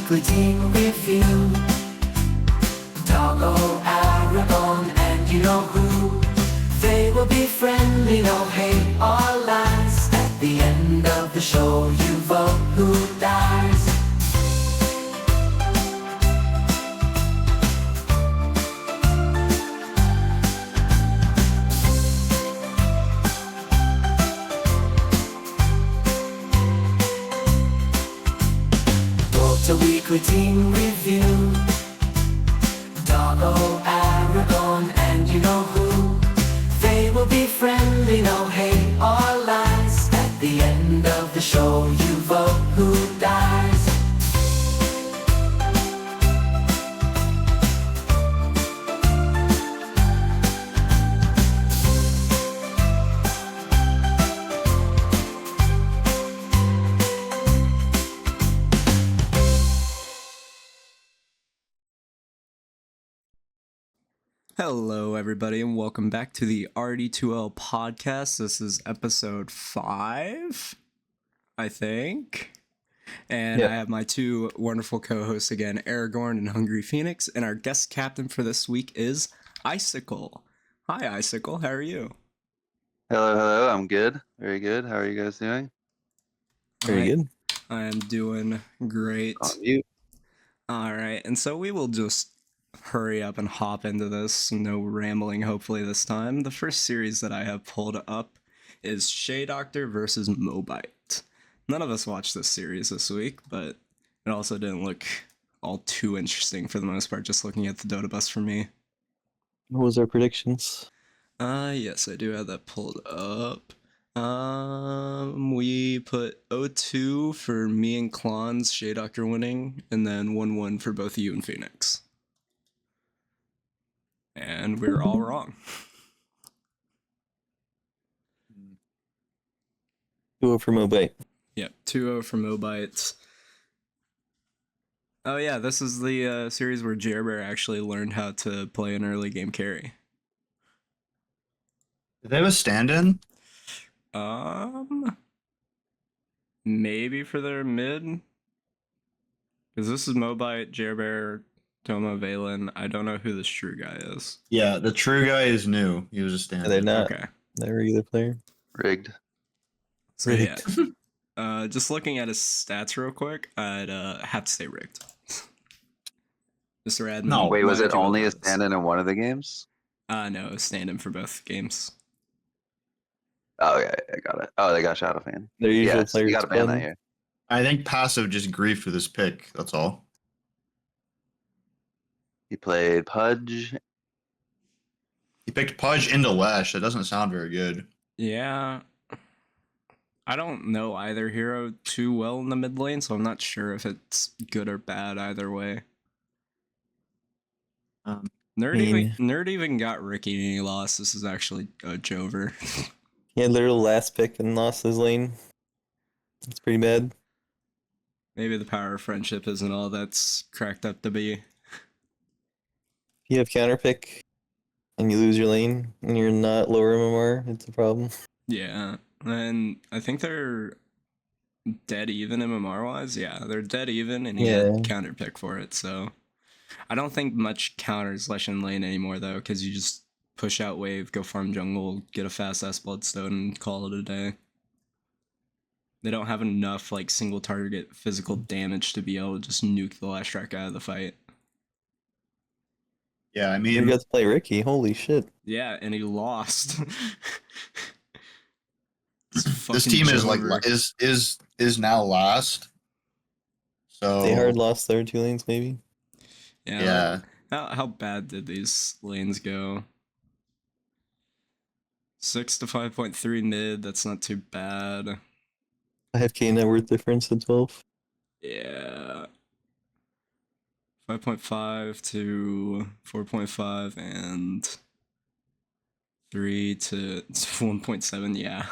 weekly team review. Doggo, Aragorn, and you know who. They will be friendly, no hate or lies. At the end of the show, you vote who dies. Dota weekly team review. Doggo, Aragorn, and you know who. They will be friendly, no hate or lies. At the end of the show, you vote who dies. Hello, everybody, and welcome back to the RD2L podcast. This is episode 5, I think. And I have my two wonderful co-hosts again, Aragorn and Hungry Phenix. And our guest captain for this week is Icicle. Hi, Icicle. How are you? Hello, I'm good. Very good. How are you guys doing? Very good. I am doing great. On you. All right, and so we will just hurry up and hop into this. No rambling, hopefully, this time. The first series that I have pulled up is Shea Doctor versus Mobite. None of us watched this series this week, but it also didn't look all too interesting for the most part, just looking at the Dota bus for me. What was our predictions? Yes, I do have that pulled up. We put 0-2 for me and Klon's Shea Doctor winning, and then 1-1 for both you and Phoenix. And we were all wrong. 2-0 for Mobite. Yep, 2-0 for Mobite. Oh yeah, this is the series where Jerbear actually learned how to play an early game carry. Did they have a stand-in? Maybe for their mid? Because this is Mobite, Jerbear, Tomo, Valen. I don't know who this true guy is. Yeah, the true guy is new. He was a stand-in. They're not. Okay. They're a regular player. Rigged. So yeah. Just looking at his stats real quick, I'd have to say rigged. Mr. Admin. No. Wait, was might it give only a this. stand-in in one of the games? No, a stand-in for both games. Oh, yeah, I got it. Oh, they got Shadow Fan. They're usually Yes, players. you got to ban that here. I think passive just griefed with his pick. That's all. He played Pudge. He picked Pudge into Lash. That doesn't sound very good. Yeah. I don't know either hero too well in the mid lane, so I'm not sure if it's good or bad either way. Nerd even got Ricky and he lost. This is actually a Jover. He had literal last pick and lost his lane. It's pretty bad. Maybe the power of friendship isn't all that's cracked up to be. If you have counter pick and you lose your lane and you're not lower MMR, it's a problem. Yeah, and I think they're dead even MMR wise. Yeah, they're dead even, and he had counter pick for it. So I don't think much counters Lesh in lane anymore though, because you just push out wave, go farm jungle, get a fast S Bloodstone, and call it a day. They don't have enough like single target physical damage to be able to just nuke the last track out of the fight. Yeah, I You mean, got to play Ricky. Holy shit. Yeah, and he lost. this team is like is now last. So They hard lost their 2 lanes, maybe. Yeah. How bad did these lanes go? 6 to 5.3 mid. That's not too bad. 5k net worth difference to 12. Yeah. 5.5 to 4.5 and 3 to 1.7. Yeah.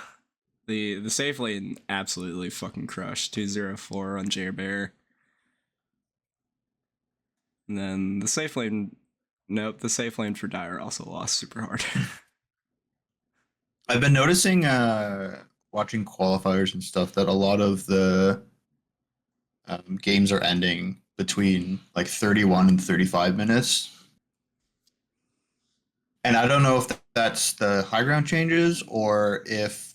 The safe lane absolutely fucking crushed. 204 on Jerbear. And then the safe lane, nope, the safe lane for Dire also lost super hard. I've been noticing, watching qualifiers and stuff, that a lot of the games are ending between like 31 and 35 minutes. And I don't know if that's the high ground changes or if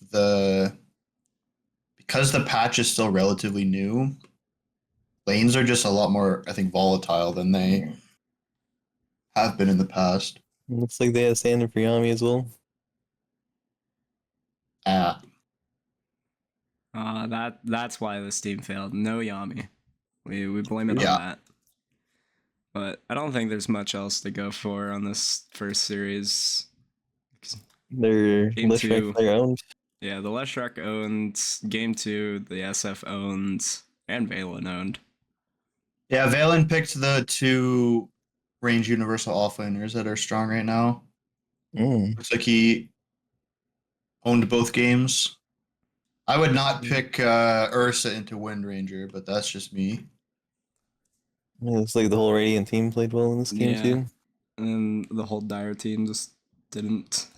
because the patch is still relatively new, lanes are just a lot more, I think, volatile than they have been in the past. Looks like they have standard for Yami as well. Ah, That's why this team failed. No Yami. We blame it Yeah. on that. But I don't think there's much else to go for on this first series. They're Game less two. their own. Yeah, the Leshrac owned. Game 2, the SF owned. And Valen owned. yeah, Valen picked the 2 range universal offlaners that are strong right now. Looks like he owned both games. I would not pick Ursa into Wind Ranger, but that's just me. It looks like the whole Radiant team played well in this game Yeah. too. And the whole Dire team just didn't,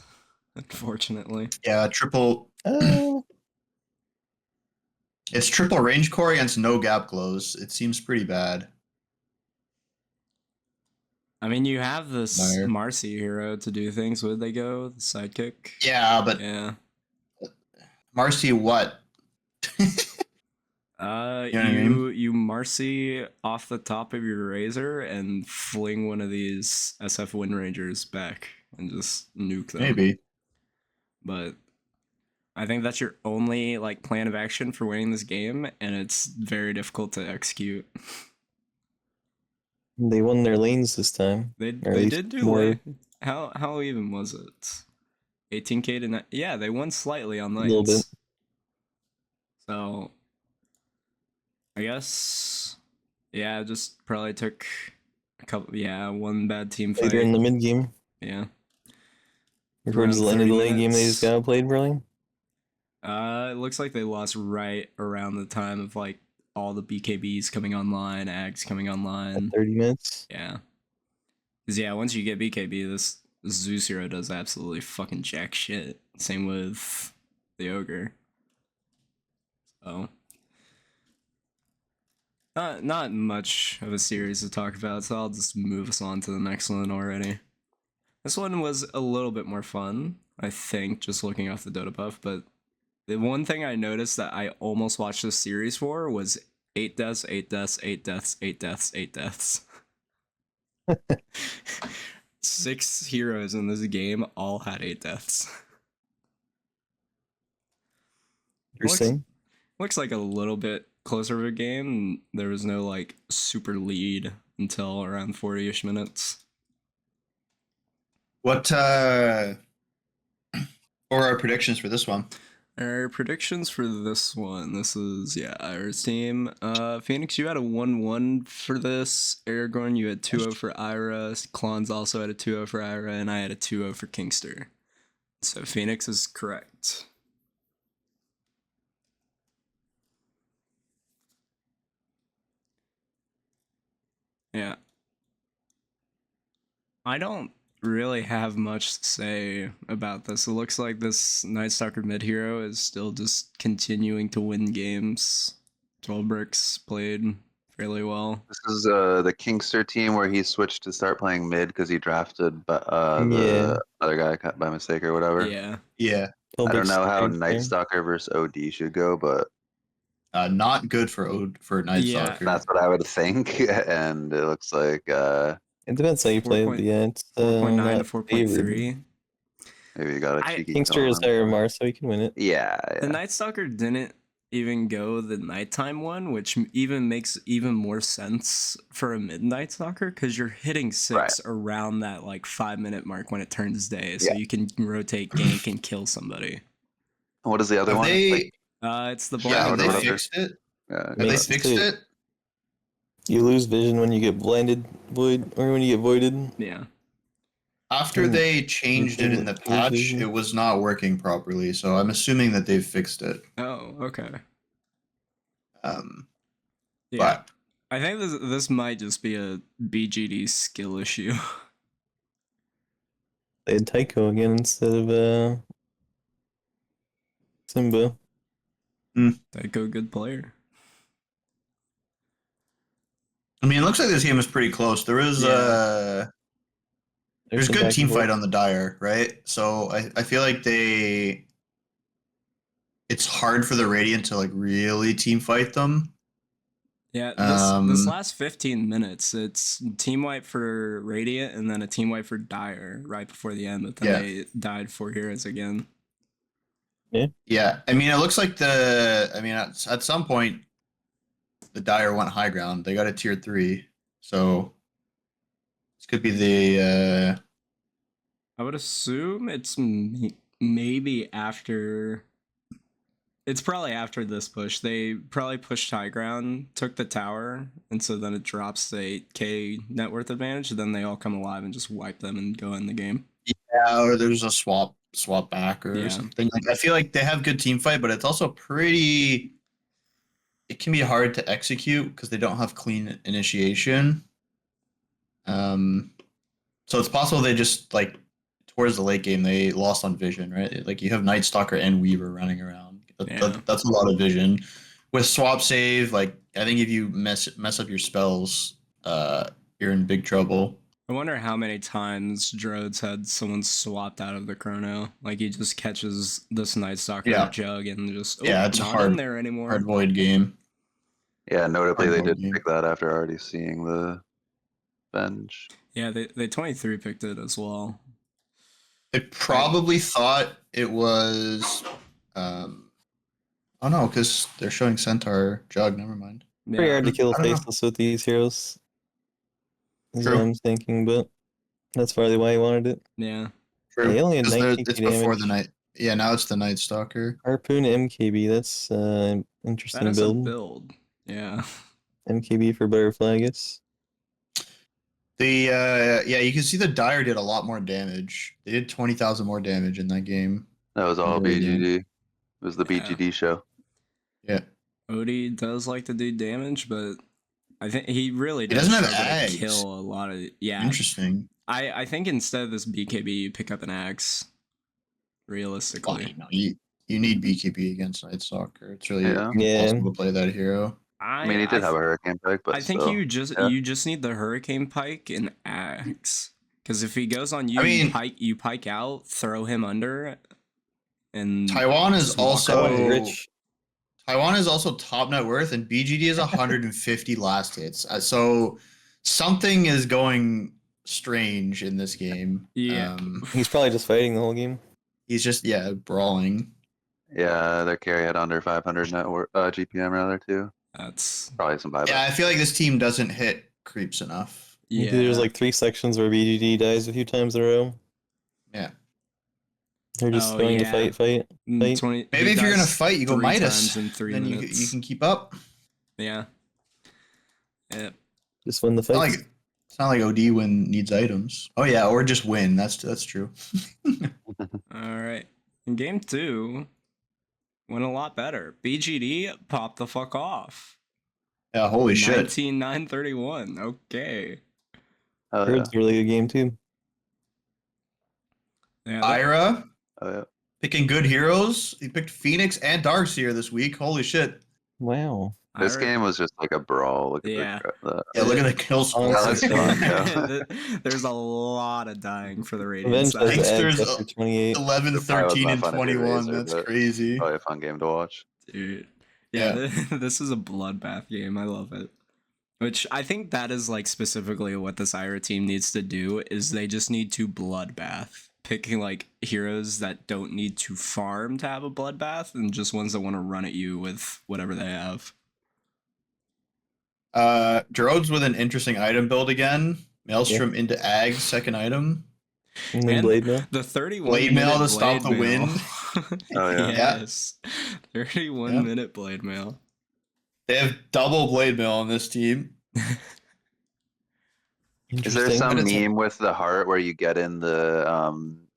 unfortunately. Yeah, triple. Uh, It's triple range core against no gap close. It seems pretty bad. I mean, you have this Liar. Marcy hero to do things with. They go the sidekick. Yeah, but Yeah. Marcy, what? You know what I mean? you Marcy off the top of your razor and fling one of these SF Wind Rangers back and just nuke them. Maybe. But I think that's your only like plan of action for winning this game, and it's very difficult to execute. they won their lanes this time. They Or at least did do more. how even was it? 18k to yeah, they won slightly on A lanes. little bit. So I guess yeah, just probably took a couple one bad team fight. Later in the mid game. Yeah. Or towards Around the end of the 30 late game they just minutes. got played, probably. It looks like they lost right around the time of like all the BKBs coming online, Ags coming At online. 30 minutes. Yeah. Cause yeah, once you get BKB, this Zeus hero does absolutely fucking jack shit. Same with the ogre. So not much of a series to talk about, so I'll just move us on to the next one already. This one was a little bit more fun, I think, just looking off the Dota buff, but the one thing I noticed that I almost watched this series for was 8 deaths, 8 deaths, 8 deaths, 8 deaths, 8 deaths. 6 heroes in this game all had 8 deaths. Interesting. Looks like a little bit closer of a game. There was no like super lead until around 40-ish minutes. What are our predictions for this one? Our predictions for this one. This is our team. Phenix, you had a 1-1 for this. Aragorn, you had 2-0 for Ira. Klon's also had a 2-0 for Ira, and I had a 2-0 for Kingster. So Phenix is correct. Yeah. I don't really have much to say about this. It looks like this Night Stalker mid hero is still just continuing to win games. 12 bricks played fairly well. This is the Kingster team where he switched to start playing mid because he drafted the other guy cut by mistake or whatever. Yeah. Yeah, I don't know how Night Night Stalker versus OD should go, but not good for Night Yeah. Stalker. that's what I would think. And it looks like It depends how you play it, but yeah, it's 4.9 not to favored. 4.3. maybe you got a cheeky Kingster is tone. higher Mars, so he can win it. Yeah, The yeah. Night Stalker didn't even go the nighttime one, which even makes even more sense for a midnight stalker because you're hitting 6 around that like 5-minute mark when it turns day, so you can rotate, gank, and kill somebody. What is the other Have one? they, It's the yeah, have blind. they whatever. fixed it? Yeah, Have they Makes fixed it- it? You lose vision when you get blinded, void, or when you get voided. Yeah. After Hmm. they changed it in the patch, Vision. it was not working properly, so I'm assuming that they've fixed it. Oh, okay. Yeah. But I think this might just be a BGD skill issue. They had Tycho again instead of Simba. That go good player. I mean, it looks like this game is pretty close. There's some good back team and forth. fight on the Dire, right? So I feel like it's hard for the Radiant to like really team fight them. Yeah, this last 15 minutes, it's team wipe for Radiant and then a team wipe for Dire right before the end, but then they died for heroes again. Yeah. I mean, it looks like at some point the Dire went high ground. They got a tier 3. So this could be the I would assume it's maybe after. It's probably after this push. They probably pushed high ground, took the tower, and so then it drops the 8k net worth advantage. Then they all come alive and just wipe them and go in the game. Yeah, or there's a swap back or something. Like I feel like they have good team fight, but it's also pretty. It can be hard to execute because they don't have clean initiation. So it's possible they just like towards the late game they lost on vision, right? Like you have Night Stalker and Weaver running around. That's a lot of vision. With swap save, like I think if you mess up your spells, you're in big trouble. I wonder how many times Drodes had someone swapped out of the chrono. Like he just catches this Night Stalker jug and just it's not hard in there anymore. Hard void game. Yeah, notably they did pick that after already seeing the bench. Yeah, they 23 picked it as well. They probably thought it was oh no, because they're showing Centaur Jug, never mind. Pretty hard to kill Faceless with these heroes. Is what I'm thinking, but that's probably why he wanted it. Yeah. True. They only had 19 it's before the night. Yeah, now it's the Night Stalker. Harpoon MKB, that's interesting that is build. A build. Yeah. MKB for Butterfly, I guess. You can see the Dire did a lot more damage. They did 20,000 more damage in that game. That was all BGD. It was the BGD show. Yeah. Odie does like to do damage, but I think he really doesn't have to kill a lot of. Yeah. Interesting. I think instead of this BKB, you pick up an axe. Realistically. Well, you need BKB against Night Stalker. It's really impossible to play that hero. I mean, he did have a Hurricane Pike, but I think you just need the Hurricane Pike and axe. Because if he goes on you, you pike out, throw him under, and Taiwan is also top net worth, and BGD is 150 last hits. So something is going strange in this game. Yeah, he's probably just fighting the whole game. He's just brawling. Yeah, their carry had under 500 net GPM rather too. That's probably some buyback. Yeah, I feel like this team doesn't hit creeps enough. Yeah, there's like 3 sections where BGD dies a few times in a row. Yeah. They're just going to fight. 20, maybe if you're gonna fight, you go Midas, in 3 then minutes. you can keep up. Yeah. Yeah. Just win the fight. It's not like OD needs items. Oh yeah, or just win. That's true. All right. In game 2, went a lot better. BGD popped the fuck off. Yeah, holy shit. 19-9-31. Okay. It's a really good game too. Yeah, Ira. Oh yeah. Picking good heroes. He picked Phenix and Darkseer this week. Holy shit. Wow. This game was just like a brawl. Look at look at the kill score. There's a lot of dying for the Radiant side. There's 11, 13, and 21. That's crazy. Probably a fun game to watch. Dude. Yeah. This is a bloodbath game. I love it. Which I think that is like specifically what this Ira team needs to do is they just need to bloodbath. Picking like heroes that don't need to farm to have a bloodbath and just ones that want to run at you with whatever they have. Drodes with an interesting item build again. Maelstrom into Ag, second item. And then Blade Mail. The 31 Blade Mail to stop the wind. Oh yeah. Yes. 31 minute Blade Mail. They have double Blade Mail on this team. Is there some meme with the heart where you get in the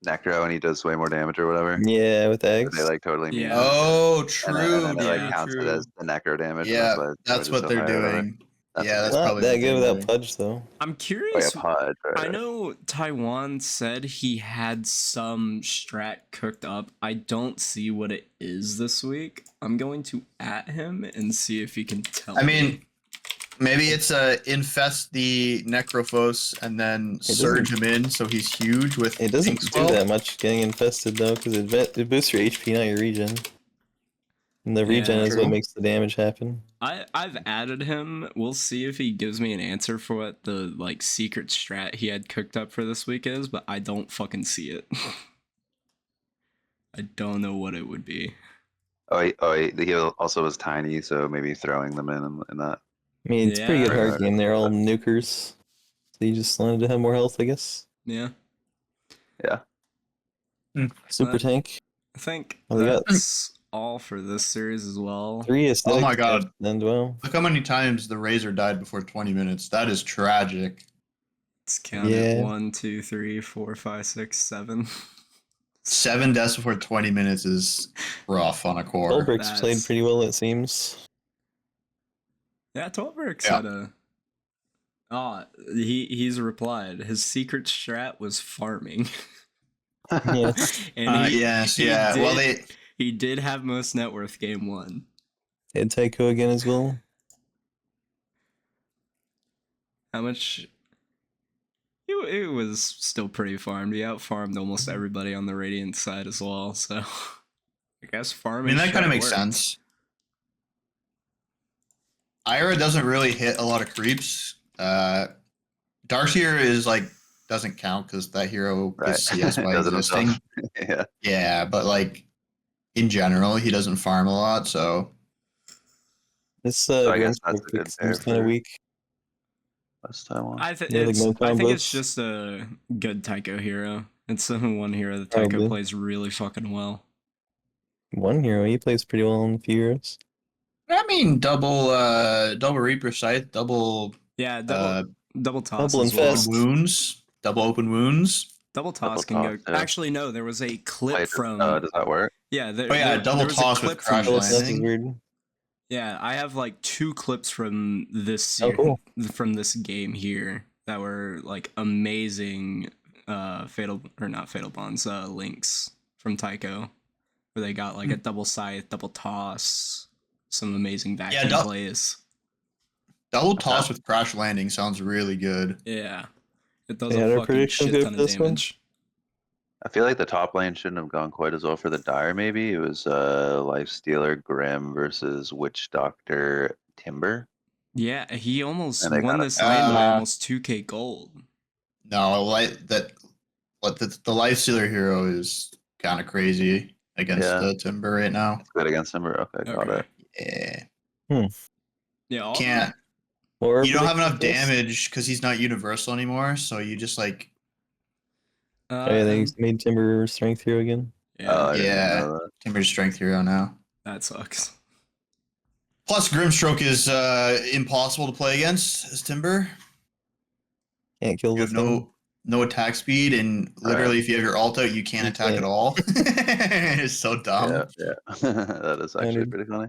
Necro and he does way more damage or whatever? Yeah, with eggs. They like totally meme. Oh, true. And then it counts it as the Necro damage. Yeah, that's what they're doing. That's not probably that good without Pudge though. I'm curious. Pudge, right. I know Taiwan said he had some strat cooked up. I don't see what it is this week. I'm going to at him and see if he can tell me. I mean, Maybe it's infest the Necrophos and then surge him in so he's huge with It doesn't Pink do Swell. that much getting infested though, because it boosts your HP, not your regen. And the regen is what True. makes the damage happen. I've added him. We'll see if he gives me an answer for what the like secret strat he had cooked up for this week is, but I don't fucking see it. I don't know what it would be. He also was tiny, so maybe throwing them in that. I mean, it's a pretty good Yeah. hard game. They're all nukers. So you just wanted to have more health, I guess. Yeah. Yeah. Super tank. I think Oh, we got that's all for this series as well. 3 aesthetics. Oh my god. And well. Look how many times the Razor died before 20 minutes. That is tragic. Let's count Yeah. it. 1, 2, 3, 4, 5, 6, 7. 7 deaths before 20 minutes is rough on a core. Goldbrick's That's- played pretty well, it seems. Yeah, 12 Bricks Yeah. had a. He's replied. His secret strat was farming. Yeah. And Yes, he yeah. Did, Well, he did have most net worth game 1. Hit Tycho again as well. How much? It was still pretty farmed. He out farmed almost everybody on the Radiant side as well. So I guess I farming. mean, that kind of strat makes worked. sense. Ira doesn't really hit a lot of creeps. Darkseer is like doesn't count because that hero Right. is CS by Does it existing. himself. Yeah. Yeah, but like in general, he doesn't farm a lot. So This I guess Grimstroke that's a good pick pair seems kind of for- weak. Last Taiwan. I think Yeah, like no I think it's combos. just a good Tycho hero. It's the one hero that Tycho Probably. plays really fucking well. One hero, he plays pretty well in a few heroes. I mean, double Reaper Scythe, double Yeah, double toss Double as well. infest. wounds, double open wounds. Double toss Double can toss, go. yeah. Actually, no. There was a clip Wait, from. does that work? Yeah. Oh yeah, double there was a toss with clip from crash Oh, this. that's landing. weird. Yeah, I have like 2 clips from this Oh, cool. from this game here that were like amazing fatal or not fatal bonds links from Tycho where they got like a double scythe, double toss, some amazing vacuum dou- plays. Double toss with crash landing sounds really good. Yeah. It does Yeah, a their fucking prediction shit good ton for of this one? damage. I feel like the top lane shouldn't have gone quite as well for the Dire, maybe. It was Lifestealer Grim versus Witch Doctor Timber. Yeah, he almost And they won got it. this lane by Uh, almost 2k gold. No, the Lifestealer hero is kind of crazy against Yeah. the Timber right now. It's good against Timber. Okay, got Okay. it. Yeah, Yeah, all can't. Or You don't have enough predictions? damage because he's not universal anymore. So you just like Oh, yeah, they made Timber strength hero again. yeah, I didn't Yeah. know that. Timber's strength hero now. that sucks. Plus, Grimstroke is impossible to play against as Timber. Can't kill You the have thing. no attack speed, and literally, if you have your ult out, you can't You attack can't. at all. It's so dumb. Yeah. That is actually Standard. pretty funny.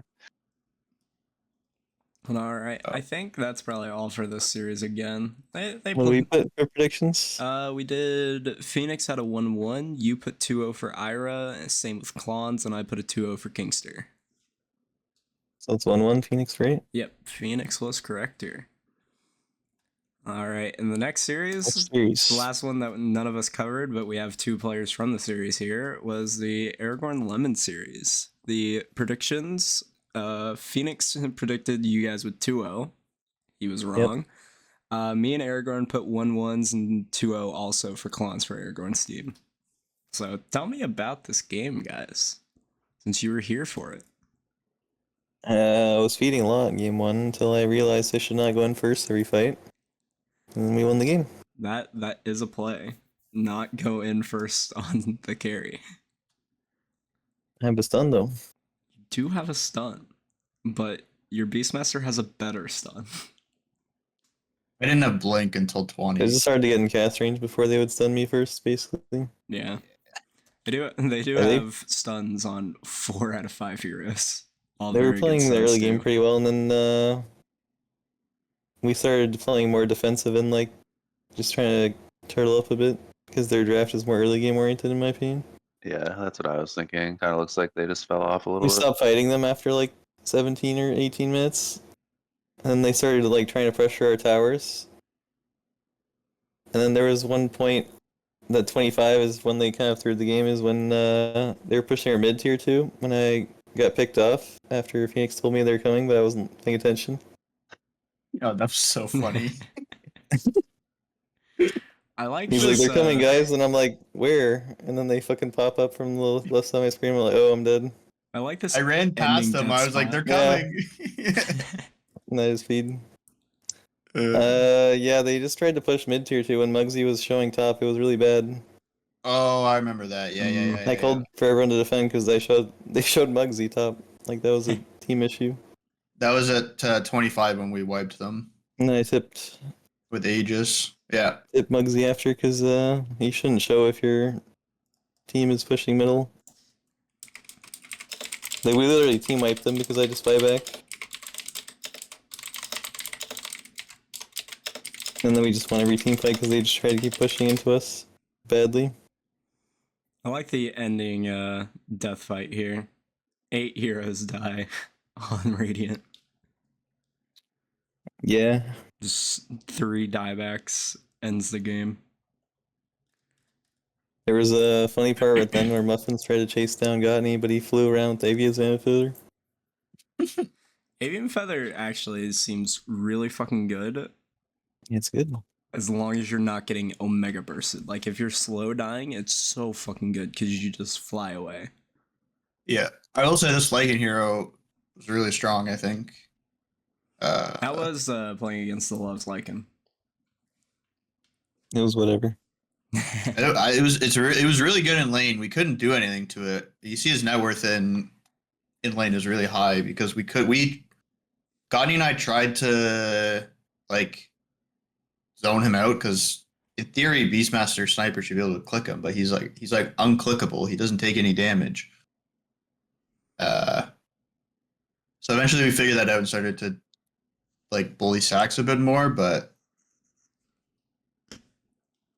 All right, I think that's probably all for this series again. They What do we put, put for predictions? we did Phenix had a 1-1. You put 2-0 for Ira, and same with Clons, and I put a 2-0 for Kingster. So it's 1-1 Phoenix, right? Yep, Phoenix was correct here. All right, in the next series, Next series. the last one that none of us covered, but we have 2 players from the series here, was the Aragorn Lemon series. The predictions, Phoenix predicted you guys with 2-0. He was wrong. Me and Aragorn put 1-1s and 2-0 also for Clons for Aragorn's team. So tell me about this game, guys, since you were here for it. I was feeding a lot in game 1 until I realized I should not go in first every fight. And then we won the game. That is a play. Not go in first on the carry. I have a stun though. You do have a stun, but your Beastmaster has a better stun. I didn't have blink until 20. It was just hard to get in cast range before they would stun me first, basically. Yeah. They do Are they- have stuns on 4 out of 5 heroes. All They were very good playing the stuns early game too. pretty well, and then we started playing more defensive and like just trying to turtle up a bit because their draft is more early game oriented, in my opinion. Yeah, that's what I was thinking. Kind of looks like they just fell off a little We bit. stopped fighting them after like 17 or 18 minutes. And then they started like trying to pressure our towers. And then there was one point that 25 is when they kind of threw the game, is when they were pushing our mid tier 2 when I got picked off after Phoenix told me they were coming, but I wasn't paying attention. Oh, that's so funny. I like He's this, like, they're coming, guys, and I'm like, where? And then they fucking pop up from the left side of my screen. I'm like, oh, I'm dead. I like this. I ran past them. I was like, they're coming. And that is feed. Uh, Yeah, they just tried to push mid tier 2 when Muggsy was showing top. It was really bad. oh, I remember that. Yeah. I called for everyone to defend because they showed Muggsy top. Like that was a team issue. That was at 25 when we wiped them And then I tipped with Aegis. Yeah. Muggsy after because you shouldn't show if your team is pushing middle. Like we literally team wiped them because I just buy back. And then we just won every team fight because they just try to keep pushing into us badly. I like the ending death fight here. 8 heroes die on Radiant. Yeah. Just 3 diebacks ends the game. There was a funny part with them where Muffins tried to chase down Gottney, but he flew around with Avia's Amphitheater. Avian Feather actually seems really fucking good. It's good. As long as you're not getting Omega Bursted. Like, if you're slow dying, it's so fucking good because you just fly away. Yeah. I will say this Lycan hero was really strong, I think. How was playing against the Loves Lycan? It was whatever. it was really good in lane. We couldn't do anything to it. You see his net worth in lane is really high because Gotti and I tried to like zone him out because in theory Beastmaster Sniper should be able to click him, but he's like unclickable. He doesn't take any damage. So eventually we figured that out and started to like bully Sax a bit more, but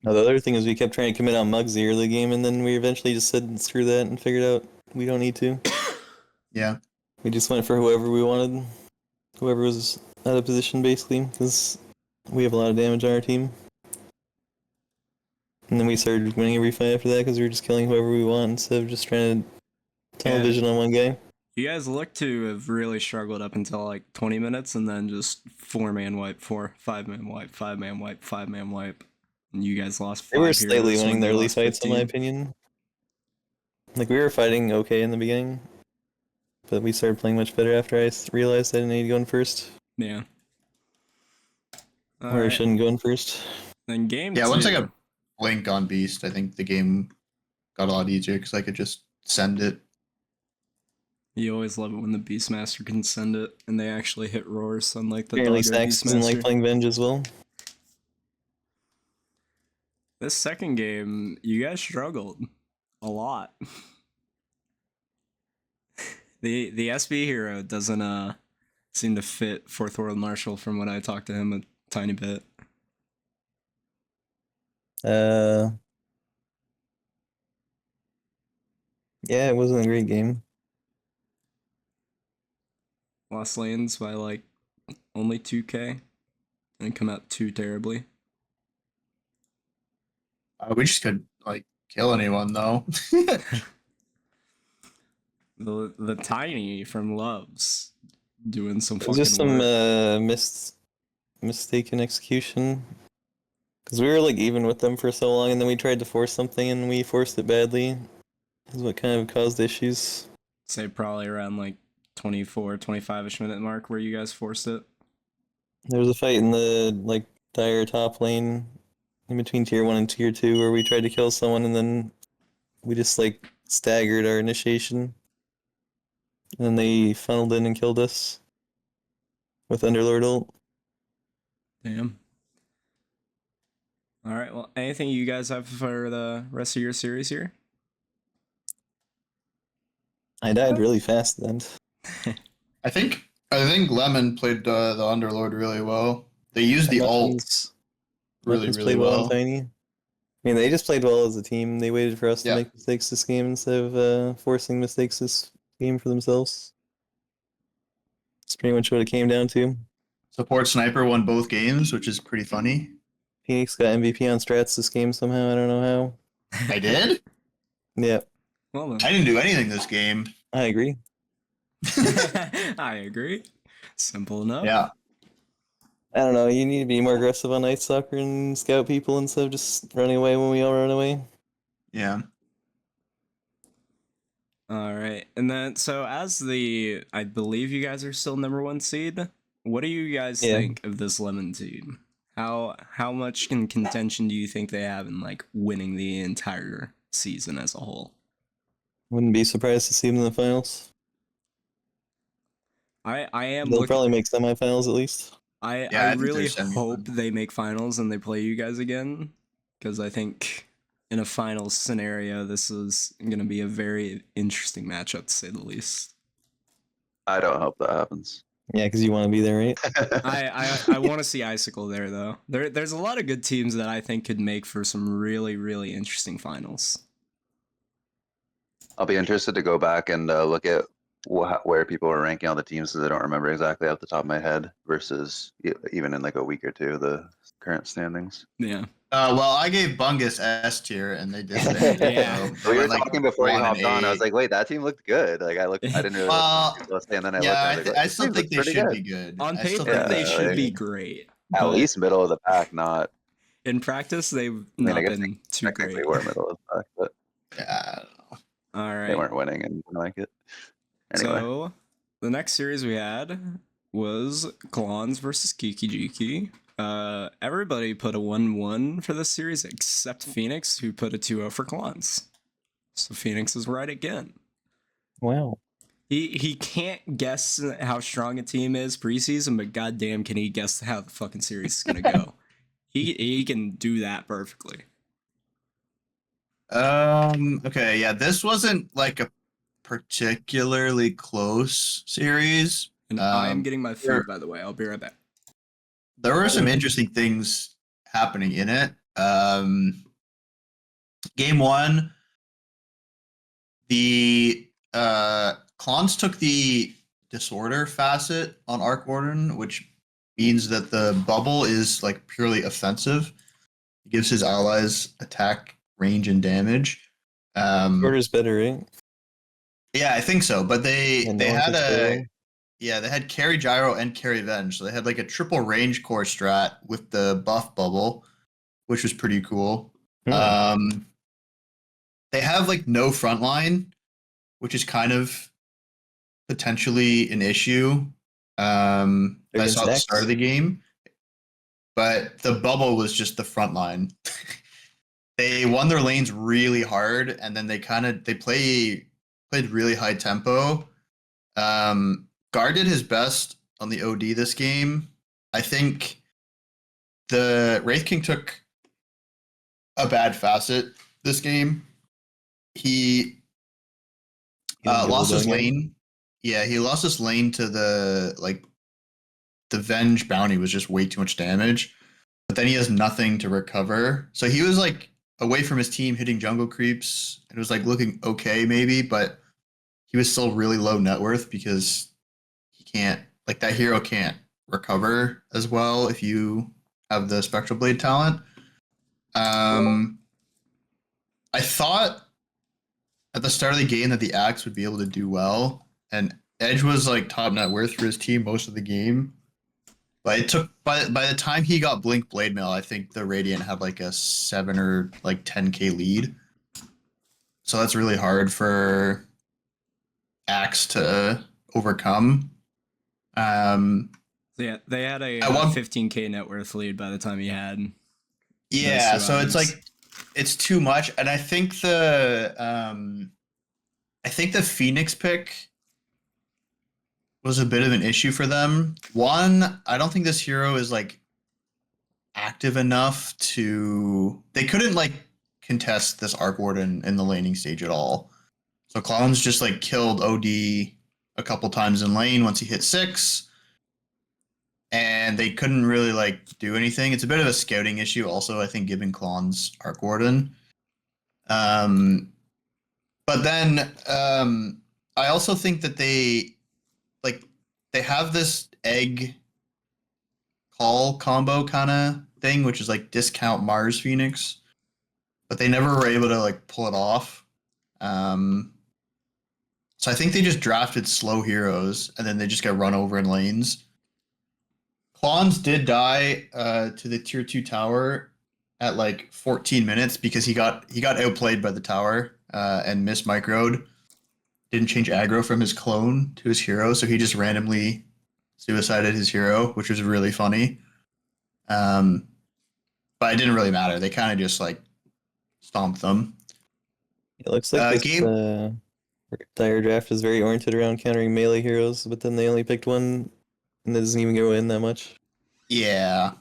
Now, the other thing is we kept trying to commit on Muggsy early game, and then we eventually just said screw that and figured out we don't need to. yeah. We just went for whoever we wanted, whoever was out of position basically, because we have a lot of damage on our team. And then we started winning every fight after that because we were just killing whoever we want instead of just trying to tunnel vision on one guy. You guys look to have really struggled up until like 20 minutes and then just 4-man wipe, 5-man wipe, 5-man wipe, 5-man wipe. And you guys lost 5 They were heroes slightly winning when the they early lost fights, in my 15. opinion. Like, we were fighting okay in the beginning, but we started playing much better after I realized I didn't need to go in first. Yeah. Or I shouldn't go in first. Then game Yeah, once I 2. got Blink on Beast, I think the game got a lot easier because I could just send it. You always love it when the Beastmaster can send it and they actually hit roars, unlike the Apparently Doggo Sax doesn't like Beastmaster. playing Venge as well. This second game, you guys struggled a lot. The SB hero doesn't seem to fit Fourth World Marshal from what I talked to him a tiny bit. Yeah, it wasn't a great game. Lost lanes by like only 2k and come out too terribly. We just couldn't like kill anyone though. The Tiny from Loves doing some It was fucking just some work. mistaken execution. Because we were like even with them for so long, and then we tried to force something, and we forced it badly. Is what kind of caused issues. Say probably around like 24, 25-ish minute mark where you guys forced it. There was a fight in the like dire top lane in between tier 1 and tier 2 where we tried to kill someone, and then we just like staggered our initiation. And then they funneled in and killed us with Underlord ult. Damn. All right. Well, anything you guys have for the rest of your series here? I died really fast then. I think Lemon played the Underlord really well. They used the ult really played well. on Tiny. I mean, they just played well as a team. They waited for us to make mistakes this game instead of forcing mistakes this game for themselves. That's pretty much what it came down to. Support sniper won both games, which is pretty funny. Phoenix got MVP on strats this game somehow. I don't know how. I did? Yeah, Well I then. didn't do anything this game. I agree. I agree. Simple enough. Yeah. I don't know. You need to be more aggressive on Night Stalker and scout people instead of just running away when we all run away. Yeah. All right. And then, so as I believe you guys are still number 1 seed. What do you guys Yeah. think of this Lemon team? How much in contention do you think they have in like winning the entire season as a whole? Wouldn't be surprised to see them in the finals. I am They'll looking. probably make semifinals at least. I Yeah, I think really they're hope semifinals. they make finals and they play you guys again, because I think in a finals scenario, this is going to be a very interesting matchup to say the least. I don't hope that happens. Yeah, because you want to be there, right? I want to see Icicle there though. There's a lot of good teams that I think could make for some really, really interesting finals. I'll be interested to go back and look at where people are ranking all the teams, because I don't remember exactly off the top of my head versus even in like a week or two the current standings. Yeah. Well, I gave Bungus S tier, and they did. Yeah. We were talking before you hopped on. I was like, "Wait, that team looked good." Like I didn't really. Well, And then I looked. yeah, And I was like, I still think they should be good. On I still paper, think they should like- be great. at but least middle of the pack, not. in practice, they've I mean, not I guess been too Technically, great. were middle of the pack, but Yeah. All they right. weren't winning and didn't like it. Anyway, So the next series we had was Klons versus Kikijiki. Everybody put a 1-1 for this series except Phenix, who put a 2-0 for Klons. So Phenix is right again. Wow. He can't guess how strong a team is preseason, but goddamn, can he guess how the fucking series is gonna go? he can do that perfectly. Okay. Yeah. This wasn't like a particularly close series. And I am Um, getting my sure. food, by the way. I'll be right back. There were some interesting things happening in it. Game 1, the Klons took the disorder facet on Aragorn, which means that the bubble is like purely offensive. It gives his allies attack, range, and damage. Order's better, right? Yeah, I think so. But they And they no one had takes a Pharaoh. yeah, they had carry gyro and carry venge. So they had like a triple range core strat with the buff bubble, which was pretty cool. They have like no frontline, which is kind of potentially an issue. I Against saw at the X? start of the game, but the bubble was just the front line. They won their lanes really hard, and then they played really high tempo. Guard did his best on the OD this game. I think the Wraith King took a bad facet this game. He lost his lane. Yeah, he lost his lane to the Venge bounty was just way too much damage. But then he has nothing to recover. So he was like away from his team hitting jungle creeps. It was like looking okay maybe, but he was still really low net worth because he can't, like, that hero can't recover as well if you have the Spectral Blade talent. I thought at the start of the game that the Axe would be able to do well, and Edge was like top net worth for his team most of the game. But it took by the time he got Blink Blade Mail, I think the Radiant had like a 7 or like 10k lead. So that's really hard for Axe to overcome. Yeah, they had a I want- 15k net worth lead by the time he had. Yeah, those two so it's items. like it's too much, and I think the Phoenix pick was a bit of an issue for them. One, I don't think this hero is like active enough to. They couldn't like contest this Arc Warden in the laning stage at all. So Clowns just like killed OD a couple times in lane once he hit 6. And they couldn't really like do anything. It's a bit of a scouting issue also, I think, given Klon's Arc Warden. But then I also think that they have this egg call combo kind of thing, which is like discount Mars Phenix, but they never were able to like pull it off. So I think they just drafted slow heroes and then they just got run over in lanes. Klons did die to the tier 2 tower at like 14 minutes because he got outplayed by the tower and mismicroed. Didn't change aggro from his clone to his hero, so he just randomly suicided his hero, which was really funny. But it didn't really matter. They kind of just like stomped them. It looks like this dire draft is very oriented around countering melee heroes, but then they only picked one, and that doesn't even go in that much. Yeah.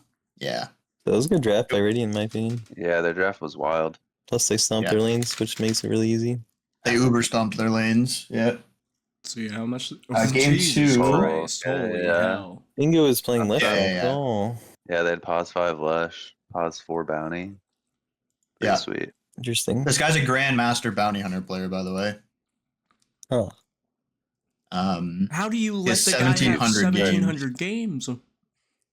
So it was a good draft by Radiant, in my opinion. Yeah, their draft was wild. Plus they stomped their lanes, which makes it really easy. They uber stomped their lanes. Yeah. See how much. Game Jesus 2. Christ, Okay, holy yeah. hell! Bingo is playing left. Yeah. Oh, Yeah, they had pause 5 Lush, pause 4 Bounty. Pretty Yeah. sweet. interesting. This guy's a Grandmaster Bounty Hunter player, by the way. Oh, How do you let It's the guy have 1700 1700 games?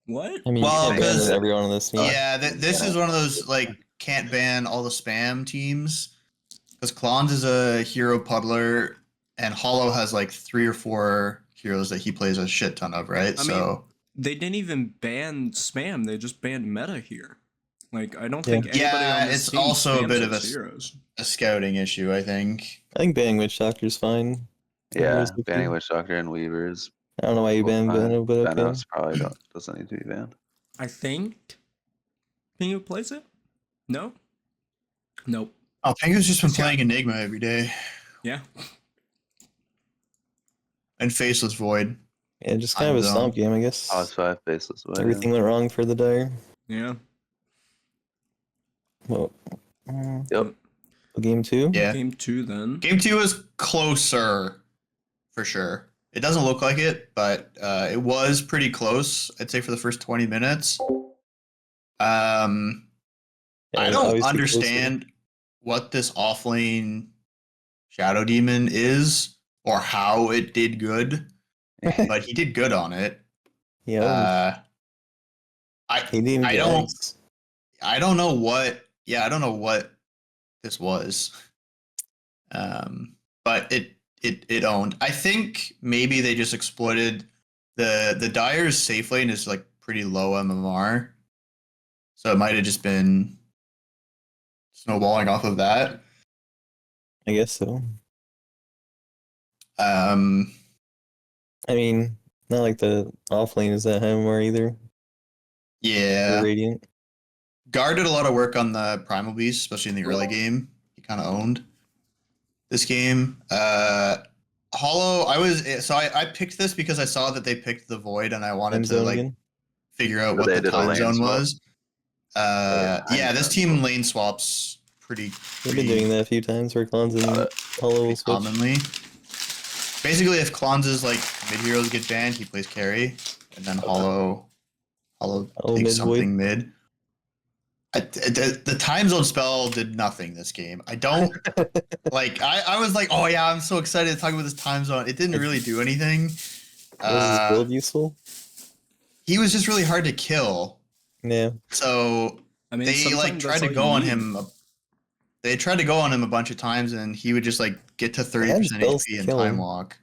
What? I mean, Well, you can't ban 'cause- everyone on this team. Yeah, this is one of those like can't ban all the spam teams because Klons is a hero puddler and Hollow has like 3 or 4 heroes that he plays a shit ton of, right? I So They didn't even ban spam. They just banned meta here. Like, I don't think anybody on this it's team also a spams bit of its a heroes. a scouting issue, I think. I think banning Witch Doctor is fine. Yeah, Heroes look banning good. Witch Doctor and Weavers. I don't know why you banned Venom, but okay. Venom's probably doesn't need to be banned. I think Pingu plays it? No? Nope. Oh, Pengu's just been playing Enigma every day Yeah. and Faceless Void. Yeah, just kind of a stomp game, I guess. Pause 5 Faceless Way. Everything went wrong for the Dire. Yeah. Well, Yep. game 2? Yeah. Game 2 then. Game 2 is closer for sure. It doesn't look like it, but it was pretty close, I'd say, for the first 20 minutes. I don't understand what this offlane Shadow Demon is or how it did good, but he did good on it. Yeah. He didn't even I get don't- eggs. I don't know what. Yeah, I don't know what this was. But it owned. I think maybe they just exploited the Dire's safe lane is like pretty low MMR, so it might have just been snowballing off of that. I guess so. Yeah, I mean, not like the offlane is that high anymore either. For Radiant. Guard did a lot of work on the Primal Beast, especially in the early game. He kind of owned this game. Hollow, I picked this because I saw that they picked the Void, and I wanted to like figure out what the time zone was. This team lane swaps pretty They've been doing that a few times where Klons and Hollow will switch. commonly. Basically, if Klons' like mid heroes get banned, he plays carry, and then Hollow takes mid something mid. The time zone spell did nothing this game. I don't like. I was like, oh yeah, I'm so excited to talk about this time zone. It didn't really do anything. Was his build useful? He was just really hard to kill. Yeah. So I mean, they like tried to go on him. They tried to go on him a bunch of times, and he would just like get to 30% HP and time walk.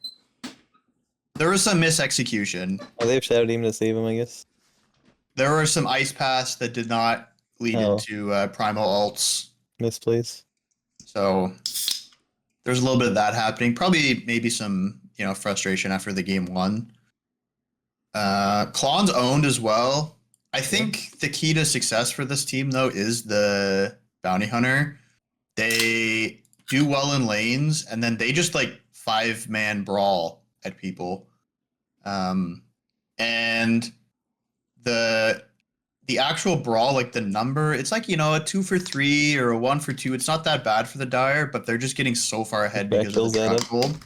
There was some misexecution. Oh, they have Shadow Demon to save him, I guess. There were some ice paths that did not lead into primal ults. Misplays. So there's a little bit of that happening. Probably maybe some frustration after the game 1. Klons owned as well. I think the key to success for this team though is the bounty hunter. They do well in lanes, and then they just like 5-man brawl at people. And the actual brawl, like the number, it's like, a 2 for 3 or a 1 for 2. It's not that bad for the Dire, but they're just getting so far ahead because of the truck gold.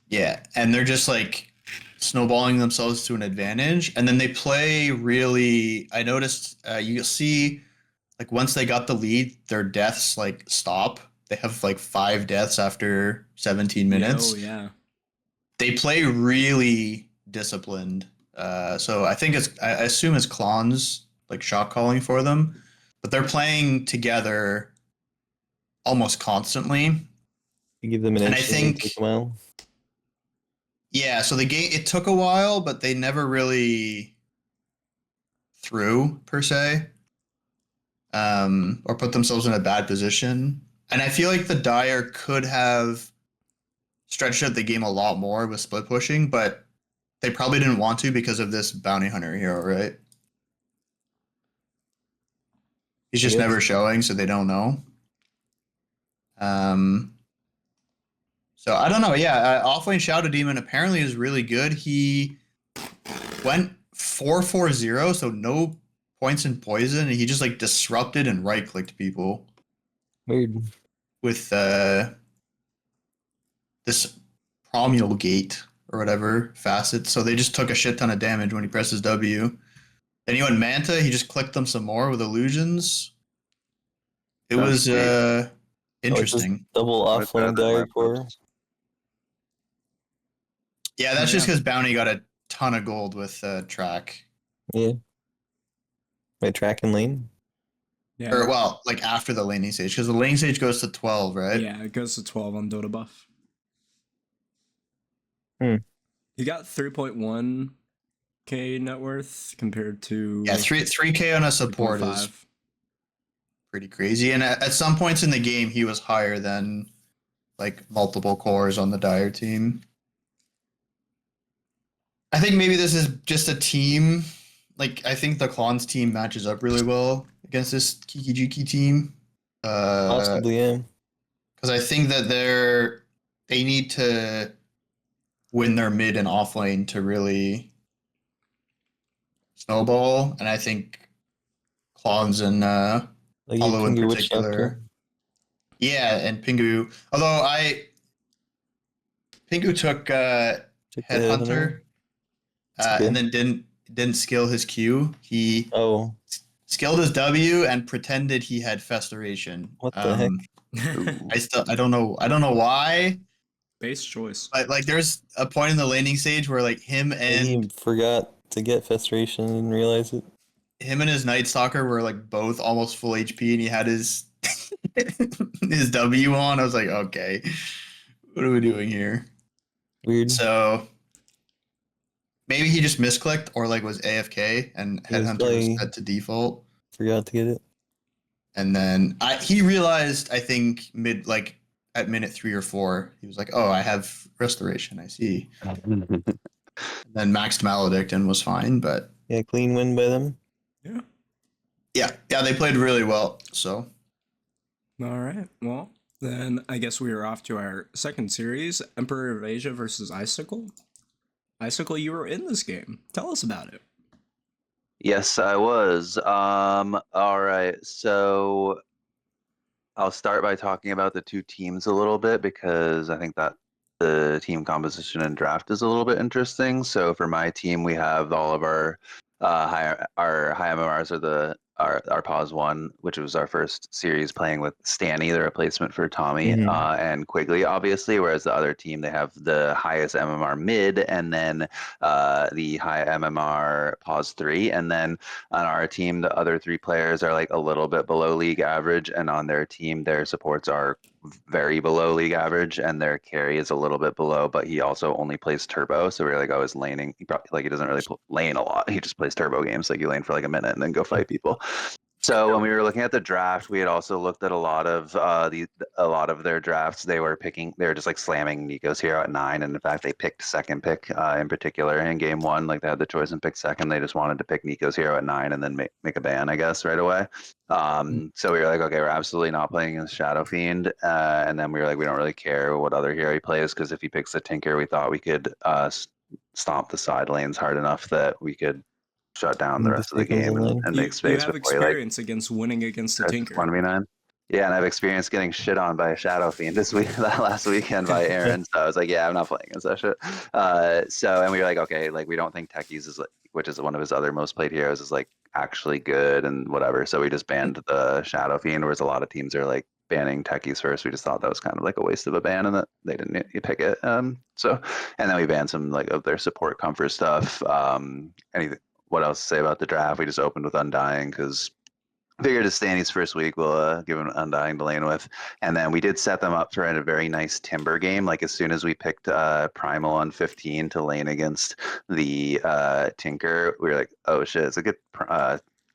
Yeah, and they're just like snowballing themselves to an advantage. And then they play really, I noticed you'll see like once they got the lead, their deaths like stop. They have like 5 deaths after 17 minutes. Oh yeah. They play really disciplined So I think I assume it's Klon's like shot calling for them, but they're playing together almost constantly. You give them an And I inch and they think, take a mile. yeah, so the game, it took a while, but they never really threw per se, or put themselves in a bad position. And I feel like the Dire could have stretched out the game a lot more with split pushing, but they probably didn't want to because of this bounty hunter hero, right? He's just Yes. never showing, so they don't know. So I don't know. Yeah, Offlane Shadow Demon apparently is really good. He went 4-4-0, so no points in poison, and he just like disrupted and right clicked people Weird. with this promulgate or whatever facet. So they just took a shit ton of damage when he presses W. Then he went Manta. He just clicked them some more with illusions. It was interesting. Double Much better offlane than dire my core. posts. Yeah, that's just Yeah. because Bounty got a ton of gold with track. Yeah. By track and lane. Yeah. Or well, like after the laning stage, because the laning stage goes to 12, right? Yeah, it goes to 12 on Dota buff. He got 3.1k net worth compared to Yeah, 3K on a support is 3.5. pretty crazy. And at some points in the game, he was higher than like multiple cores on the Dire team. I think maybe this is just a team. Like I think the Klon's team matches up really well against this Kikijiki team. Possibly, yeah. Because I think that they need to win their mid and off lane to really snowball. And I think Klon's and Like Hollow in Pingu Witch particular. Doctor. Yeah, and Pingu. Although Pingu took Took the Headhunter, okay. and then didn't skill his Q. He skilled his W and pretended he had Festoration. What the heck? I don't know why. Base choice. But like there's a point in the laning stage where like him He and forgot to get Festration and didn't realize it. his Night Stalker were like both almost full HP and he had his his W on. I was like, okay, what are we doing here? Weird. So maybe he just misclicked or like was AFK and Headhunter was set to default. Forgot to get it. And then he realized, I think at minute 3 or 4, he was like, oh, I have Restoration. I see. Then maxed Maledict and was fine, but yeah, clean win by them. Yeah, they played really well. So all right, well then I guess we are off to our second series, Emperor of Asia versus Icicle. Icicle, you were in this game. Tell us about it. Yes, I was. All right. So I'll start by talking about the two teams a little bit because I think that the team composition and draft is a little bit interesting. So for my team, we have all of our high MMRs are our pause one, which was our first series playing with Stanny, the replacement for Tommy, and Quigley, obviously. Whereas the other team, they have the highest MMR mid, and then the high MMR pause 3, and then on our team, the other 3 players are like a little bit below league average, and on their team, their supports are very below league average, and their carry is a little bit below, but he also only plays turbo. So we're like, oh, his laning, he doesn't really lane a lot. He just plays turbo games, like you lane for like a minute and then go fight people. So when we were looking at the draft, we had also looked at a lot of their drafts. They were just like slamming Nico's hero at 9, and in fact, they picked second pick in particular in game 1. Like they had the choice and picked second. They just wanted to pick Nico's hero at 9 and then make a ban, I guess, right away. So we were like, okay, we're absolutely not playing as Shadow Fiend, and then we were like, we don't really care what other hero he plays because if he picks the Tinker, we thought we could stomp the side lanes hard enough that we could shut down the rest of the game and make space. You have experience against winning against the Tinker. 1v9. Yeah, and I've experienced getting shit on by a Shadow Fiend that last weekend by Aaron. So I was like, yeah, I'm not playing against that shit. And we were like, okay, like we don't think Techies is which is one of his other most played heroes, is like actually good and whatever. So we just banned the Shadow Fiend, whereas a lot of teams are like banning techies first. We just thought that was kind of like a waste of a ban, and that they didn't pick it. So, and then we banned some like of their support comfort stuff. Anything? What else to say about the draft? We just opened with Undying because figured it's Stanny's first week. We'll give him Undying to lane with. And then we did set them up for a very nice Timber game. Like as soon as we picked Primal on 15 to lane against the Tinker, we were like, oh shit, it's a good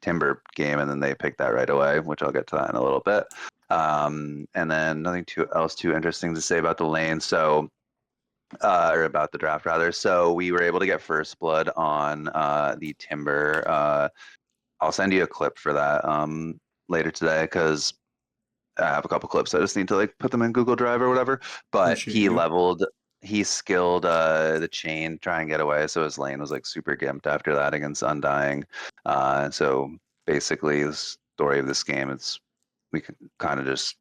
Timber game. And then they picked that right away, which I'll get to that in a little bit. And then nothing else too interesting to say about the lane. So or about the draft rather. So we were able to get first blood on the Timber. I'll send you a clip for that later today because I have a couple clips. I just need to like put them in Google Drive or whatever. But he skilled the chain, try and get away. So his lane was like super gimped after that against Undying. So basically, the story of this game, we kind of just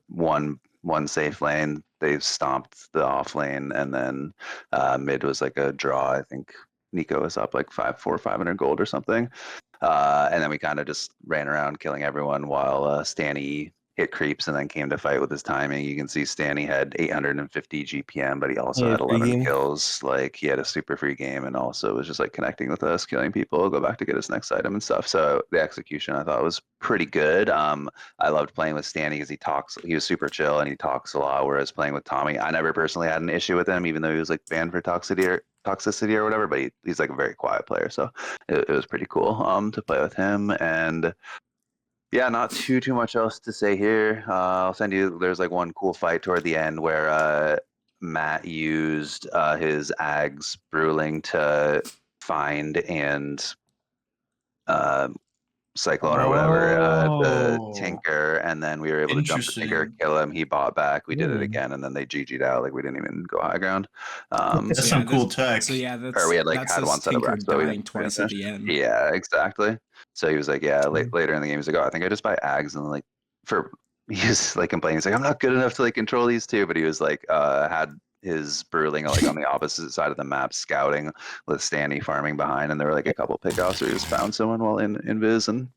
one safe lane. They stomped the off lane, and then mid was like a draw. I think Nico was up like 500 gold or something. And then we kind of just ran around killing everyone while Stanny hit creeps and then came to fight with his timing. You can see Stanny had 850 GPM, but he also had 11 kills. Like he had a super free game and also was just like connecting with us, killing people, go back to get his next item and stuff. So the execution I thought was pretty good. I loved playing with Stanny because he was super chill and he talks a lot, whereas playing with Tommy, I never personally had an issue with him, even though he was like banned for toxicity or whatever, but he's like a very quiet player, so it was pretty cool to play with him. And yeah, not too much else to say here. I'll send you, there's like one cool fight toward the end where Matt used his Ags Bruling to find and Cyclone or whatever, the Tinker, and then we were able to jump the Tinker, kill him. He bought back. We did it again, and then they GG'd out. Like we didn't even go high ground. That's some cool tech. So yeah, or we had like had one set of racks, but we dying didn't twice at the end. Yeah, exactly. So he was like, yeah, later in the game, he's like, oh, I think I just buy Ags, and like he was like complaining. He's like, I'm not good enough to like control these two, but he was like, had his Bruling like on the opposite side of the map scouting with Stanny farming behind, and there were like a couple pickoffs where he just found someone while in Viz and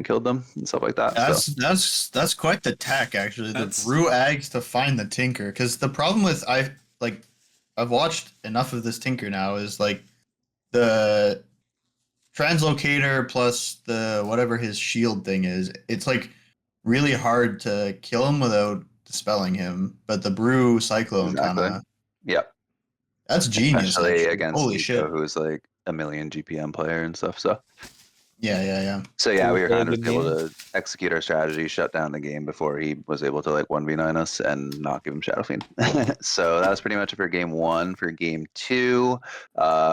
killed them and stuff like that. That's quite the tech actually. The brew Ags to find the Tinker, because the problem with I've watched enough of this Tinker now is like the translocator plus the whatever his shield thing is, it's like really hard to kill him without dispelling him, but the brew Cyclone kind of that's genius. Especially actually. Against Holy Nico, shit, who's like a million GPM player and stuff. So yeah. So yeah, we were kind of able to execute our strategy, shut down the game before he was able to like 1v9 us and not give him Shadow Fiend. So that was pretty much it for game one. For game two,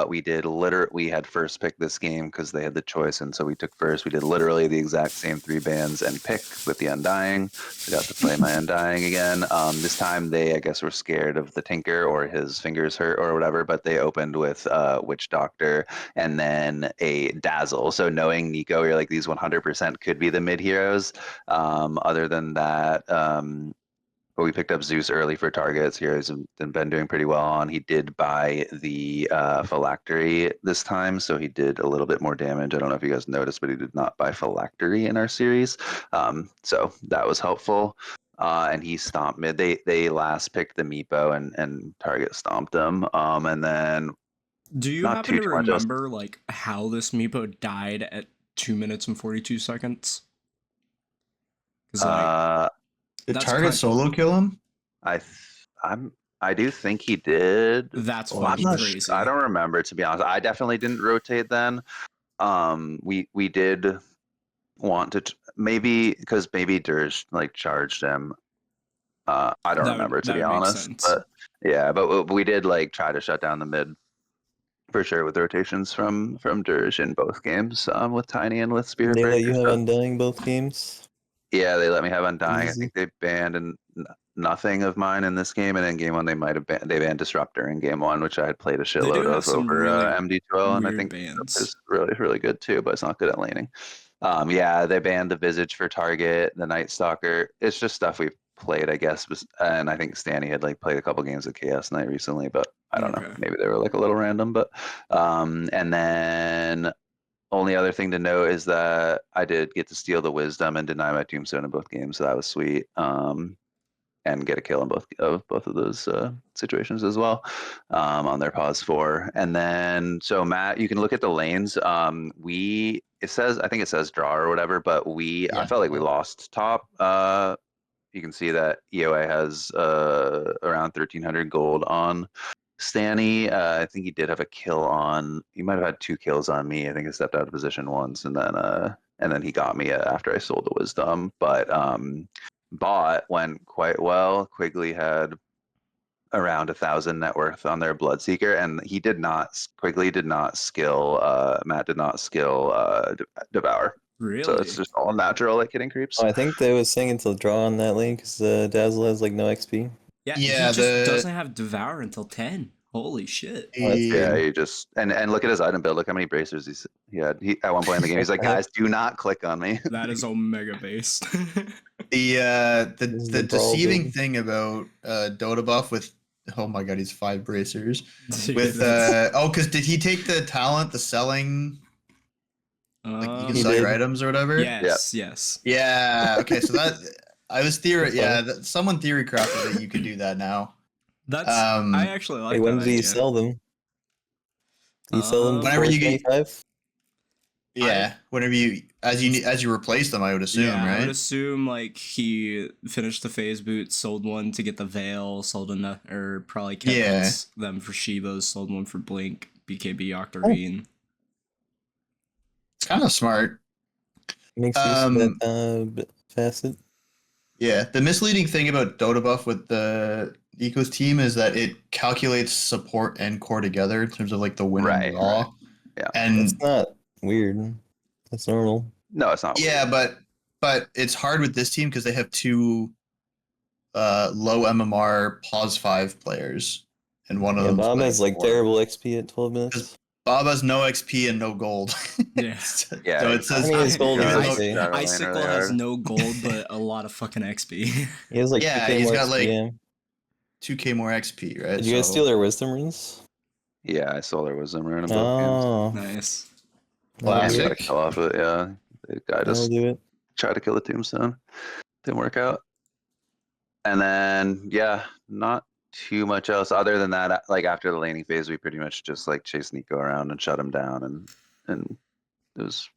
we had first pick this game because they had the choice, and so we took first. We did literally the exact same 3 bans and pick with the Undying. I got to play my Undying again. This time they, I guess, were scared of the Tinker or his fingers hurt or whatever, but they opened with Witch Doctor and then a Dazzle. So knowing Nico, you're like, these 100% could be the mid heroes. Other than that, but we picked up Zeus early for targets. Heroes have been doing pretty well on. He did buy the Phylactery this time, so he did a little bit more damage. I don't know if you guys noticed, but he did not buy Phylactery in our series. So that was helpful. And he stomped mid. They last picked the Meepo and target stomped him. And then do you happen to remember like how this Meepo died at 2 minutes and 42 seconds? Did target solo kill him? I do think he did. That's crazy. I don't remember, to be honest. I definitely didn't rotate then. We did want to maybe because maybe Dirge like charged him. I don't remember, to be honest. But yeah, but we did like try to shut down the mid for sure with rotations from Dirge in both games, with Tiny and with Spirit. They let you have Undying both games? Yeah, they let me have Undying. Easy. I think they banned nothing of mine in this game, and in game one they might have they banned Disruptor in game one, which I had played a shitload of over RD2L, and I think it's really good too, but it's not good at laning. Yeah, they banned the Visage for target, the Night Stalker. It's just stuff we've played, I guess, and I think Stanny had like played a couple games of Chaos Knight recently, but I don't know, maybe they were like a little random. But and then only other thing to note is that I did get to steal the wisdom and deny my tombstone in both games, so that was sweet. And get a kill in both of those situations as well on their pause 4. And then so Matt, you can look at the lanes. I think it says draw or whatever, but I felt like we lost top. You can see that EOA has around 1,300 gold on Stanny. I think he did have a kill on. He might have had 2 kills on me. I think I stepped out of position once, and then he got me after I sold the wisdom. But bot went quite well. Quigley had around 1,000 net worth on their Bloodseeker, and Quigley did not skill. Matt did not skill Devour. Really? So it's just all natural like hitting creeps. Oh, I think they was saying to draw on that lane because Dazzle has like no XP. Yeah, he just doesn't have Devour until 10. Holy shit. Yeah, he just and look at his item build. Look how many bracers he had. At one point in the game, he's like, "Guys, do not click on me." That is Omega based. The deceiving thing about Dota buff with oh my god, he's 5 bracers with because did he take the talent, the selling? Like you can sell your items or whatever. Yes. Yeah. Okay. So that I was someone theory crafted that you could do that now. That's I actually like. When did he sell them? Did he sell them whenever you get 25? Yeah, whenever as you replace them, I would assume, right? I would assume like he finished the phase boot, sold one to get the veil, sold another, or probably kept them for Shivas, sold one for Blink, BKB Octarine. It's kind of smart. Makes use of that facet. Yeah, the misleading thing about Dota buff with the Ecos team is that it calculates support and core together in terms of like the win and draw. Right. Yeah, and it's not weird. That's normal. No, it's not. Yeah, weird. but it's hard with this team because they have 2 low MMR pause 5 players, and one of them. Bob has like terrible XP at 12 minutes. Bob has no XP and no gold. Yeah. So it says Icicle has no gold, but a lot of fucking XP. He has like he's got XP, like 2k more XP, right? Did you guys steal their wisdom runes? Yeah, I saw their wisdom rune in both games. Nice. And got a kill off it. Yeah, the guy just tried to kill the tombstone. Didn't work out. And then not too much else other than that. Like after the laning phase, we pretty much just like chased Nico around and shut him down, and it was.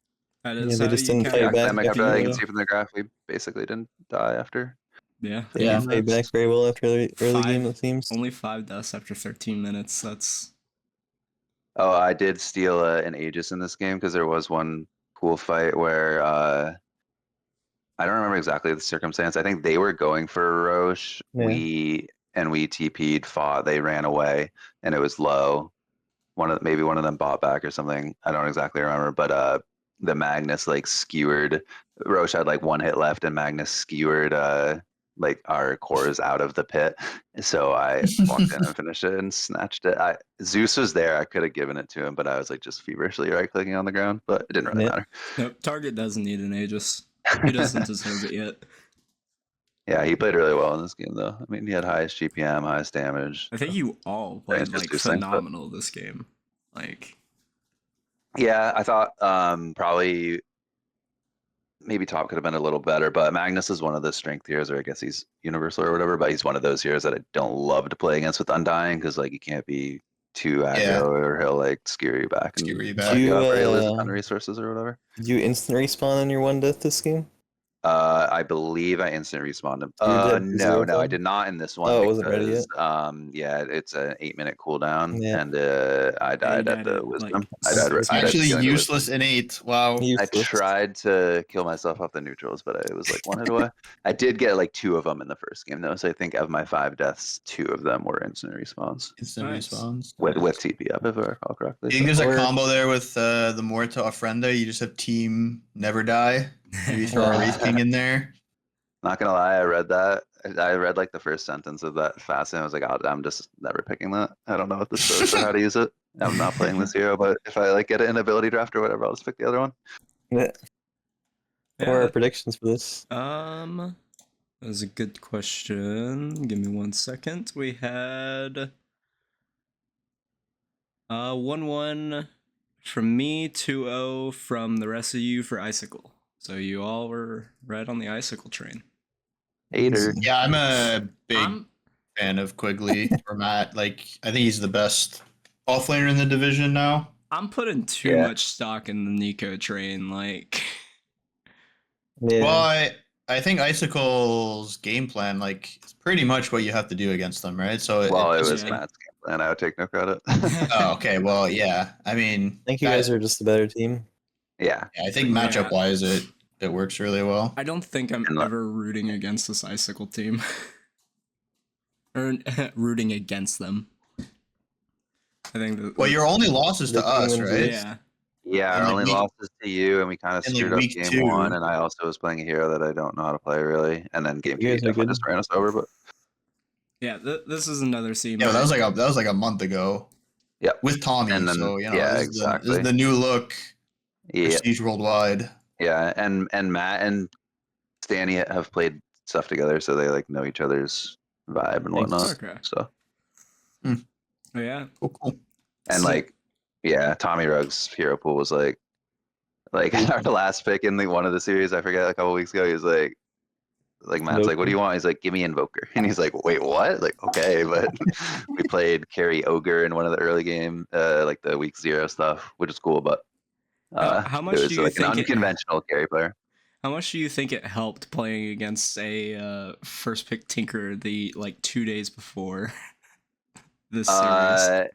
They just didn't fight back. After you can see from the graph, we basically didn't die after. Yeah. Fight back very well after the early game. It seems only 5 deaths after 13 minutes. That's. Oh, I did steal an Aegis in this game because there was one cool fight where I don't remember exactly the circumstance. I think they were going for Roche. Yeah. We TP'd, fought, they ran away, and it was low. Maybe one of them bought back or something. I don't exactly remember, but the Magnus like skewered. Roche had like 1 hit left, and Magnus skewered like our cores out of the pit. So I walked in and finished it and snatched it. Zeus was there. I could have given it to him, but I was like just feverishly right clicking on the ground, but it didn't really matter. Nope. Target doesn't need an Aegis. He doesn't deserve it yet. Yeah, he played really well in this game, though. I mean, he had highest GPM, highest damage. I think you all played like phenomenal this game. Like, yeah, I thought probably maybe top could have been a little better, but Magnus is one of the strength heroes, or I guess he's universal or whatever. But he's one of those heroes that I don't love to play against with Undying because like you can't be too aggro or he'll like skewer you back. Skewer you back. You lose a ton of resources or whatever. Did you instant respawn on your 1 death this game? I believe I instant respawned him. No, I did not in this one. Oh, it wasn't ready yet? Yeah, it's an 8-minute cooldown, and I died at the wisdom. It's actually useless in 8. Wow. I tried to kill myself off the neutrals, but I was like 1 hit away. I did get like 2 of them in the first game though, so I think of my 5 deaths, 2 of them were instant respawns. Respawns with TP up, if I recall correctly. I think there's a combo there with the Muerto Ofrenda. You just have team never die. Maybe throw a Wraith King in there. Not gonna lie, I read that. I read like the first sentence of that fast, and I was like, "Oh, I'm just never picking that. I don't know what this does or how to use it. I'm not playing this hero, but if I like get it in ability draft or whatever, I'll just pick the other one." Yeah. What are our predictions for this? That's a good question. Give me 1 second. We had 1-1 From me, 2-0 from the rest of you for Icicle. So you all were right on the Icicle train. Hater. Yeah, I'm a big I'm fan of Quigley or Matt. Like, I think he's the best offlaner in the division now. putting too much stock in the Nico train. Like, Yeah. Well, I think Icicle's game plan, like, is pretty much what you have to do against them, right? So Well, it was Yeah. Matt's game plan. I would take no credit. Oh, okay. Well, yeah. I mean, I think you guys are just a better team. Yeah. I think matchup wise, it works really well. I don't think I'm And, ever rooting against this Icicle team. Or rooting against them. I think that, Well, your only losses to The us, Penguins right? yeah. Yeah, And, our like, only week- losses to you, and we kind of and, like, screwed up week game 2. 1, and I also was playing a hero that I don't know how to play really, and then game 2 You guys are definitely good. just ran us over. But Yeah, this is another scene. Yeah, where- that was like a month ago. yeah, With Tommy, And then- so yeah, this is exactly. the new look. yeah, Prestige Worldwide. yeah, and Matt and Stanny have played stuff together, so they like know each other's vibe and Thanks. whatnot. Okay. So Oh, yeah. Cool. and So- like, yeah, Tommy Ruggs hero pool was like our last pick in one of the series. I forget a couple weeks ago. He was like Matt's like, what do you want? He's like, give me Invoker, and he's like, wait, what? Like, okay, but we played carry Ogre in one of the early game, like the week 0 stuff, which is cool, but How much it was do you like an think unconventional carry player. How much do you think it helped playing against a first pick Tinker the 2 days before this series?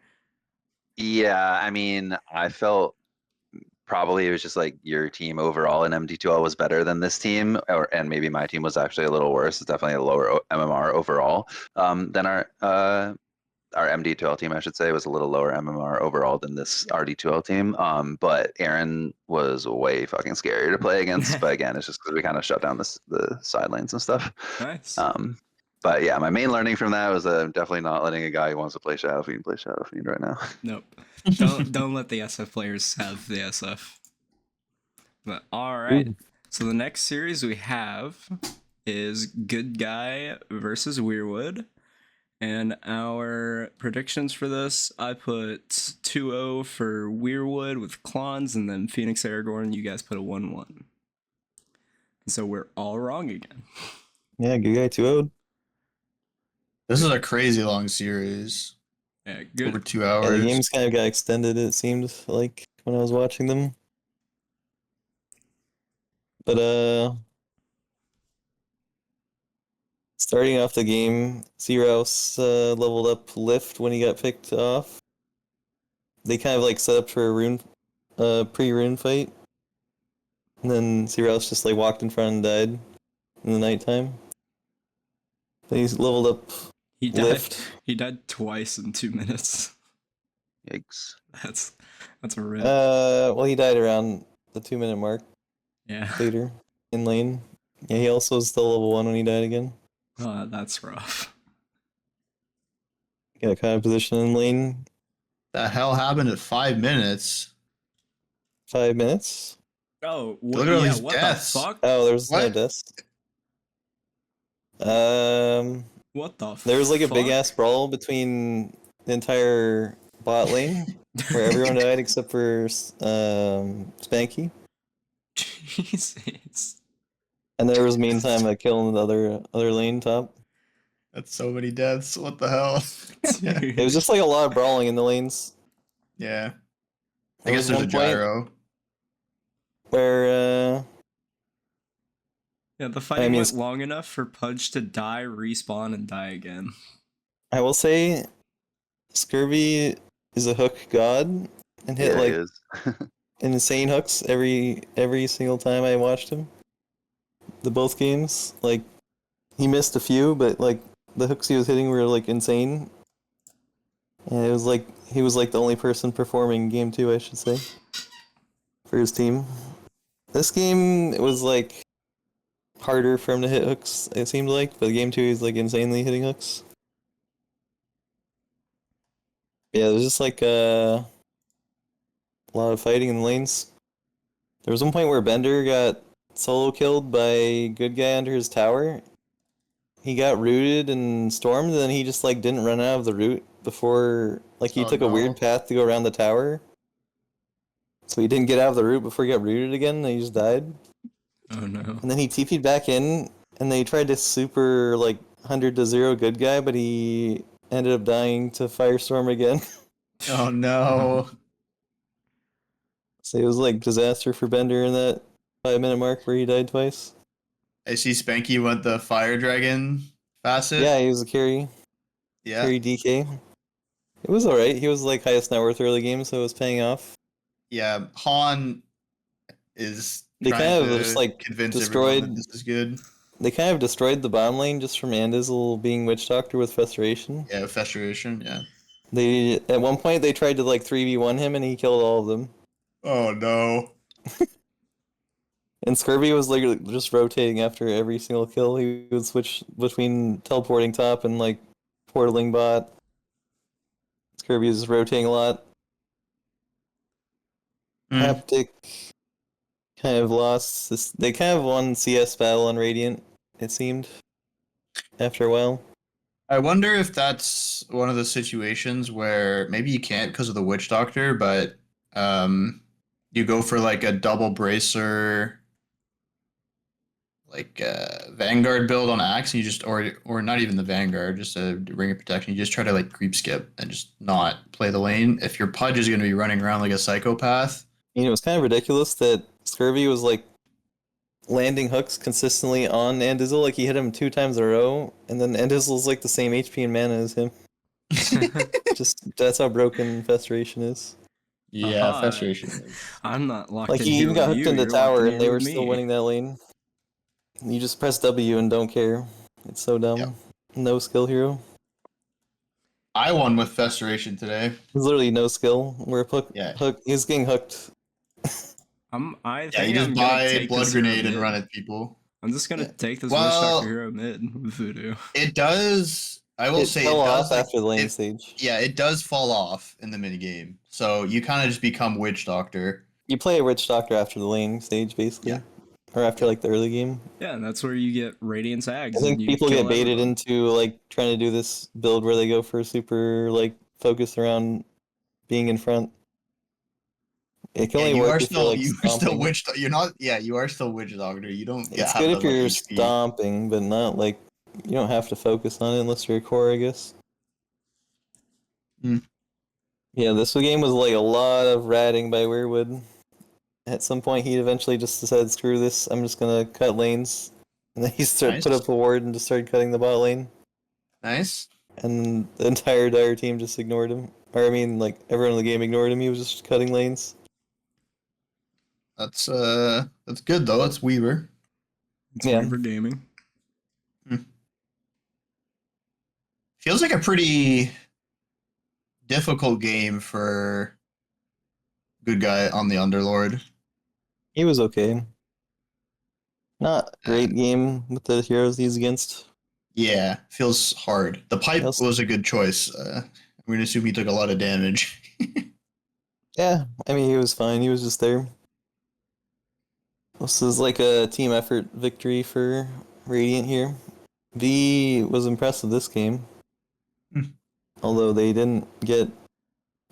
Yeah, I mean, I felt probably it was just like your team overall in MD2L was better than this team, and maybe my team was actually a little worse. It's definitely a lower MMR overall than our MD2L team, I should say, was a little lower MMR overall than this RD2L team. But Aaron was way fucking scary to play against. But again, it's just because we kind of shut down the side lanes and stuff. Nice. But yeah, my main learning from that was I'm definitely not letting a guy who wants to play Shadow Fiend play Shadow Fiend right now. Nope. Don't let the SF players have the SF. But all right. So the next series we have is Good Guy versus Weirwood. And our predictions for this, I put 2-0 for Weirwood with Clons, and then Phenix Aragorn, you guys put a 1-1. So we're all wrong again. Yeah, good guy 2-0. This is a crazy long series. Yeah, Over good. 2 Yeah, hours. the games kind of got extended, it seemed like, when I was watching them. But, starting off the game, Zeros leveled up Lift when he got picked off. They kind of set up for a pre-rune fight. And then Zeros just walked in front and died in the nighttime. Then he's leveled up He died. Lift. He died twice in 2 minutes. Yikes. That's a rip. Well, he died around the 2-minute mark Yeah. later in lane. Yeah, he also was still level 1 when he died again. Oh, that's rough. Got kind of position in lane. The hell happened at 5 minutes? 5 minutes. Oh, Look at all these what deaths. the fuck? Oh, there was no What? deaths. What the There was a big fuck? ass brawl between the entire bot lane where everyone died except for Spanky. Jesus. And there was meantime a kill in the other lane top. That's so many deaths. What the hell? It was just a lot of brawling in the lanes. Yeah. I There guess was there's a one point gyro. where Yeah, the fighting mean, went long enough for Pudge to die, respawn, and die again. I will say Scurvy is a hook god and hit Yeah, he is. insane hooks every single time I watched him. Both games, he missed a few, but the hooks he was hitting were insane. And it was he was the only person performing game 2, I should say, for his team. This game it was harder for him to hit hooks, it seemed but game 2 he's insanely hitting hooks. Yeah, it was just a lot of fighting in the lanes. There was one point where Bender got solo killed by Good Guy under his tower. He got rooted and stormed, and then he just didn't run out of the route before he Oh, took a no. weird path to go around the tower. So he didn't get out of the root before he got rooted again, and he just died. Oh no. And then he TP'd back in, and they tried to super, like, 100-0 good guy, but he ended up dying to Firestorm again. Oh no. So it was, like, disaster for Bender in that 5-minute mark where he died twice. I see Spanky went the Fire Dragon facet. Yeah, he was a carry. Yeah. Carry DK. It was alright. He was, like, highest net worth early game, so it was paying off. Yeah. Han is They trying kind of to just, like, convince destroyed- everyone that this is good. They kind of destroyed the bottom lane just from Andizel being Witch Doctor with Frustration. Yeah, Festuration, yeah. They at one point they tried to like 3v1 him and he killed all of them. Oh no. And Scurvy was like just rotating after every single kill. He would switch between teleporting top and like portaling bot. Scurvy was rotating a lot. Haptic kind of lost this. They kind of won CS battle on Radiant, it seemed, after a while. I wonder if that's one of the situations where maybe you can't because of the Witch Doctor, but you go for like a double bracer, like Vanguard build on Axe, and you just or not even the Vanguard, just a Ring of Protection. You just try to like creep skip and just not play the lane. If your Pudge is going to be running around like a psychopath. You know, it was kind of ridiculous that Scurvy was like landing hooks consistently on Andizel. Like he hit him 2 times in a row, and then Andizel's like the same HP and mana as him. Just that's how broken Festuration is. Yeah, Uh-huh. Festuration. I'm not locked Like in he here even got with hooked you, into you're tower, locked in and they here were with still me. winning that lane. You just press W and don't care. It's so dumb. Yep. No skill hero. I won with Festuration today. There's literally no skill. We're hook. Yeah. He's getting hooked. I Yeah, think you just I'm gonna buy take Blood this hero Grenade and mid. run at people. I'm just gonna take this Witch Well- Doctor hero mid with Voodoo. It does. I will It say fell it off does. Like, after the lane it- stage. yeah, it does fall off in the minigame. So you kind of just become Witch Doctor. You play a Witch Doctor after the lane stage, basically. Yeah. Or after like the early game. Yeah, and that's where you get Radiance Ags. I think and you people kill get baited everyone. into like trying to do this build where they go for super like focus around being in front. It can Yeah, only you work are if still you're like you are still stomping. Witch. You're not. Yeah, you are still Witch Doctor. You don't get It's have good the if you're much HP. stomping, but not like you don't have to focus on it unless you're a core, I guess. Hmm. Yeah, this game was like a lot of ratting by Weirwood. At some point, he eventually just decided, "Screw this! I'm just gonna cut lanes." And then he Nice. put up a ward and just started cutting the bot lane. Nice. And the entire Dire team just ignored him. Or I mean, like everyone in the game ignored him. He was just cutting lanes. That's good though. It's Weaver. It's Yeah. Weaver Gaming. Feels like a pretty difficult game for good guy on the Underlord. He was okay. Not great game with the heroes he's against. Yeah, feels hard. The pipe Yes. was a good choice. I'm gonna assume he took a lot of damage. Yeah, I mean, he was fine. He was just there. This is like a team effort victory for Radiant here. V was impressed with this game. Hmm. Although they didn't get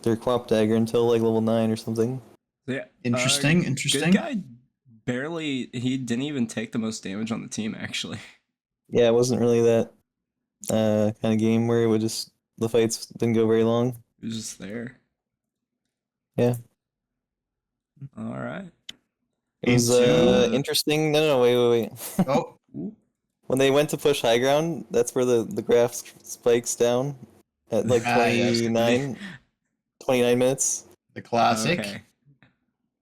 their Quap Dagger until like level 9 or something. Yeah. Interesting. Good guy he didn't even take the most damage on the team, actually. Yeah, it wasn't really that kind of game where it would just, the fights didn't go very long. He was just there. Yeah. Alright. It was Into- interesting. No, wait. Oh, When they went to push high ground, that's where the graph spikes down at like Yes. 29 minutes. the classic. Okay.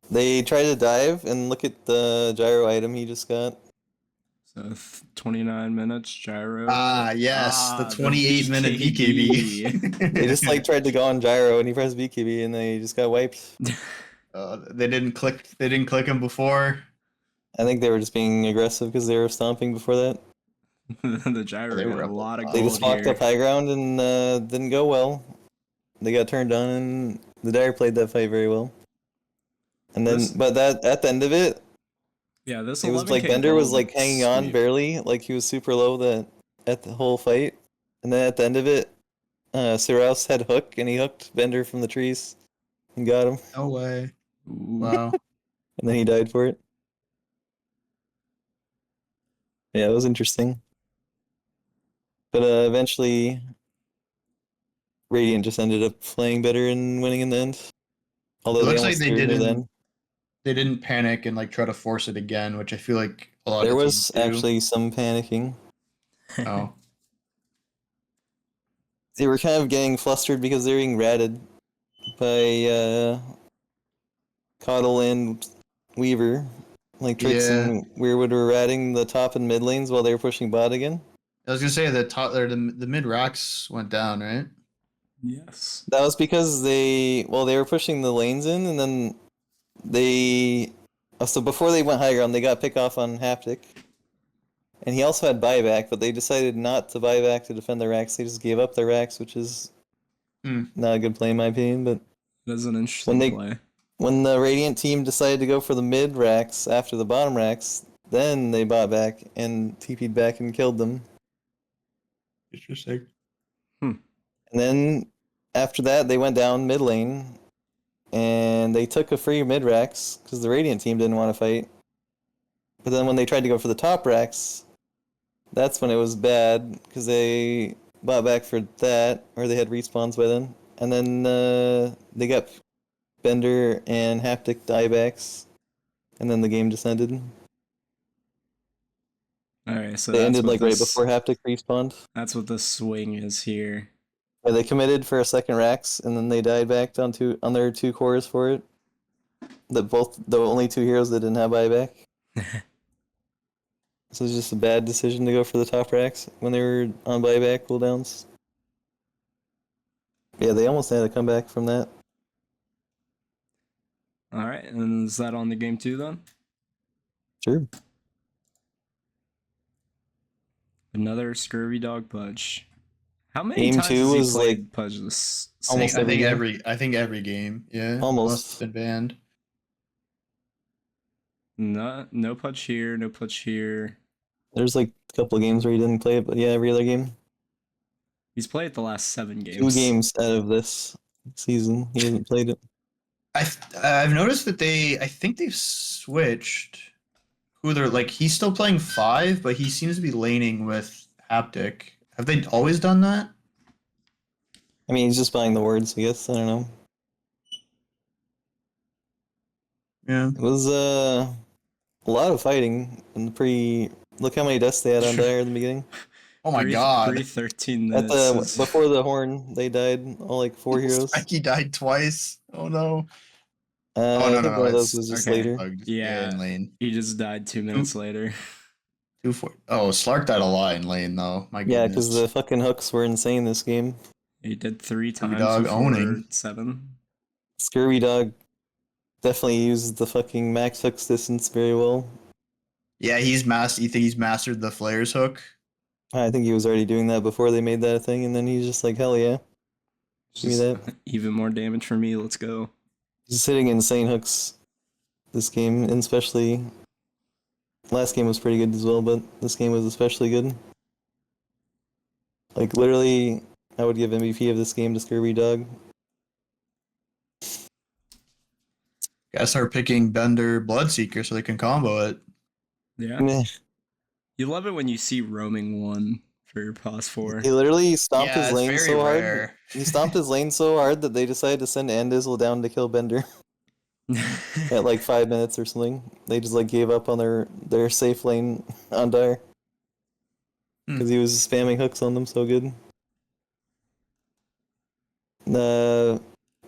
They tried to dive and look at the gyro item he just got. So 29 minutes, gyro. Ah, yes, the the 28-minute BKB. They just like tried to go on gyro and he pressed BKB and they just got wiped. They didn't click. They didn't click him before. I think they were just being aggressive because they were stomping before that. The gyro They got were a up lot of there. They gold just walked here. up high ground and didn't go well. They got turned on and the Dire played that fight very well. And then, This- but that at the end of it, Yeah, this it was 11K like Bender was gold like hanging on sweep. barely, like he was super low at the whole fight. And then at the end of it, Siraus had hook and he hooked Bender from the trees and got him. No way. Ooh. Wow. And then he died for it. Yeah, it was interesting. But eventually, Radiant just ended up playing better and winning in the end. Although It they looks like almost threw it near the end. they didn't panic and like try to force it again, which I feel like a lot There of teams was do. actually some panicking. Oh. They were kind of getting flustered because they were being ratted by Coddle and Weaver. Like Trix Yeah. and Weirwood were ratting the top and mid lanes while they were pushing bot again. I was gonna say the top or the mid racks went down, right? Yes. That was because they were pushing the lanes in, and then they so before they went high ground, they got pick off on Haptic, and he also had buyback, but they decided not to buy back to defend their racks. They just gave up their racks, which is not a good play in my opinion. But That's an interesting play. when the Radiant team decided to go for the mid racks after the bottom racks, then they bought back and TP'd back and killed them. Interesting. And then after that, they went down mid lane, and they took a free mid racks because the Radiant team didn't want to fight. But then when they tried to go for the top racks, that's when it was bad because they bought back for that, or they had respawns by then. And then they got Bender and Haptic diebacks, and then the game just ended. Alright, so they that's ended what like right before Haptic respawned. That's what the swing is here. Yeah, they committed for a second racks, and then they died back on their 2 cores for it. The only 2 heroes that didn't have buyback. So it was just a bad decision to go for the top racks when they were on buyback cooldowns. Yeah, they almost had a comeback from that. Alright, and is that on the game 2 then? Sure. Another Scurvy Dog Pudge. How many Game times 2 has he was played like Pudge this almost season? I think every game. Yeah. Almost. Unless it's been banned. No Pudge here, no Pudge here. There's like a couple of games where he didn't play it, but yeah, every other game. He's played the last 7 games. 2 games out of this season, he hasn't played it. I've noticed that I think they've switched who they're like. He's still playing 5, but he seems to be laning with Haptic. Have they always done that? I mean, he's just buying the words, I guess. I don't know. Yeah. It was a lot of fighting in the pre. Look how many deaths they had on Dire in the beginning. Oh my god. 13 At minutes. before the horn, they died all like 4 heroes. He died twice. Oh no. I think one of those was just later. Yeah, in lane. he just died 2 minutes later. 2-4. Oh, Slark died a lot in lane though. My goodness. Yeah, because the fucking hooks were insane this game. He did 3 times Dog before owning. 7. Scurvy Dog definitely used the fucking max hooks distance very well. Yeah, you think he's mastered the flares hook? I think he was already doing that before they made that a thing, and then he's just like, hell yeah. Give me that. Even more damage for me, let's go. He's hitting insane hooks this game, and especially last game was pretty good as well, but this game was especially good. Like literally, I would give MVP of this game to Scurvy Dog. Gotta start picking Bender Bloodseeker so they can combo it. Yeah. Meh. You love it when you see roaming 1 for your pos 4. He literally stomped Yeah, his it's lane very so hard. rare. He stomped his lane so hard that they decided to send Andizzle down to kill Bender at like 5 minutes or something. They just like gave up on their safe lane on Dire because he was spamming hooks on them so good.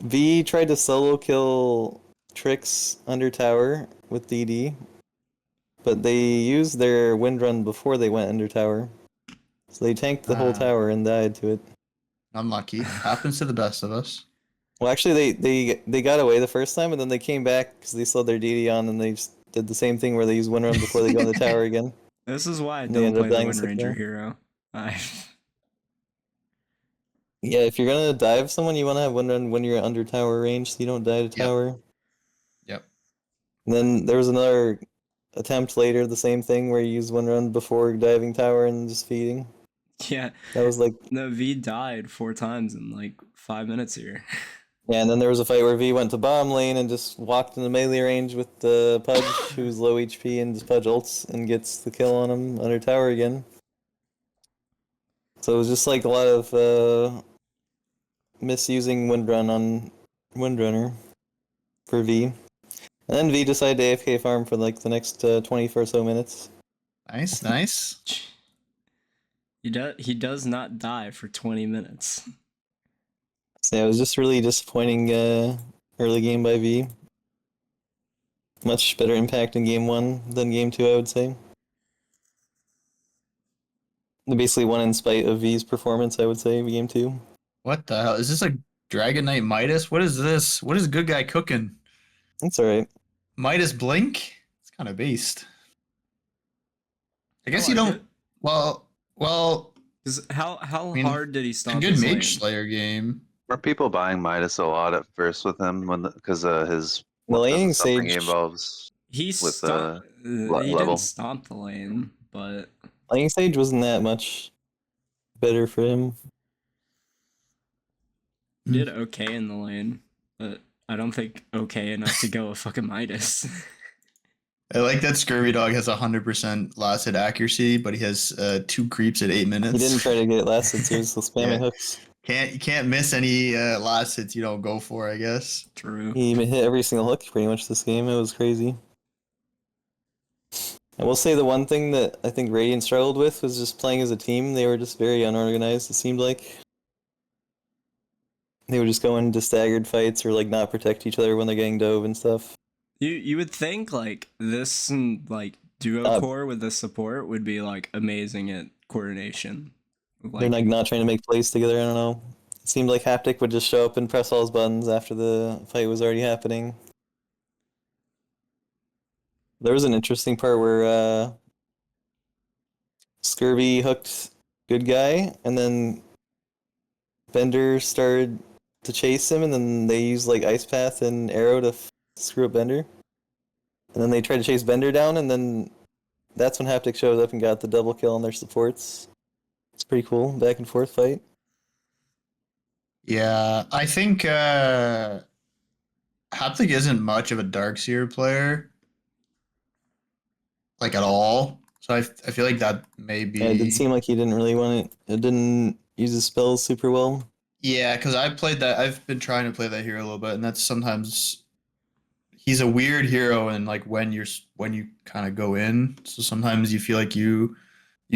V tried to solo kill Trix under tower with DD, but they used their wind run before they went under tower. So they tanked the whole tower and died to it. Unlucky. Happens to the best of us. Well, actually, they got away the first time, and then they came back because they saw their DD on, and they just did the same thing where they used wind run before they go on the tower again. This is why I They don't ended up play the dying Wind sick Ranger there. hero. Yeah, if you're gonna dive someone, you want to have wind run when you're under tower range, so you don't die to tower. Yep. And then there was another attempt later, the same thing where you use wind run before diving tower and just feeding. Yeah. That was like, No, V died 4 times in like 5 minutes here. Yeah, and then there was a fight where V went to bottom lane and just walked in the melee range with the Pudge, who's low HP, and just Pudge ults and gets the kill on him under tower again. So it was just like a lot of misusing Windrun on Windrunner for V. And then V decided to AFK farm for like the next 20 or so minutes. Nice, nice. He does not die for 20 minutes. So yeah, it was just really disappointing early game by V. Much better impact in game 1 than game 2, I would say. They basically won in spite of V's performance, I would say, game 2. What the hell? Is this a Dragon Knight Midas? What is this? What is good guy cooking? That's alright. Midas Blink? It's kind of based. I guess you like don't. it. Well. How mean, hard did he It's a stomp good his Mage lane? Slayer game. Were people buying Midas a lot at first with him because his The laning something stage, he involves? He with stomped. He level. didn't stomp the lane, but laning stage wasn't that much better for him. he did okay in the lane. But I don't think okay enough to go with fucking Midas. I like that Scurvy Dog has 100% last hit accuracy, but he has 2 creeps at 8 minutes. He didn't try to get last hits, he was still spamming Yeah. hooks. You can't miss any last hits you don't go for, I guess. True. He hit every single hook pretty much this game, it was crazy. I will say the one thing that I think Radiant struggled with was just playing as a team. They were just very unorganized, it seemed like. They would just go into staggered fights or like not protect each other when they're getting dove and stuff. You would think like this like duo core with the support would be like amazing at coordination. Like, they're like not trying to make plays together, I don't know. It seemed like Haptic would just show up and press all his buttons after the fight was already happening. There was an interesting part where Scurvy hooked good guy, and then Bender started to chase him, and then they used like Ice Path and Arrow to screw up Bender. And then they tried to chase Bender down, and then that's when Haptic showed up and got the double kill on their supports. It's pretty cool, back and forth fight. Yeah, I think Haptic isn't much of a Darkseer player, like at all. So I feel like that may be. Yeah, it did seem like he didn't really want it. It didn't use his spells super well. Yeah, because I played that. I've been trying to play that hero a little bit, and that's sometimes he's a weird hero, and like when you kind of go in. So sometimes you feel like you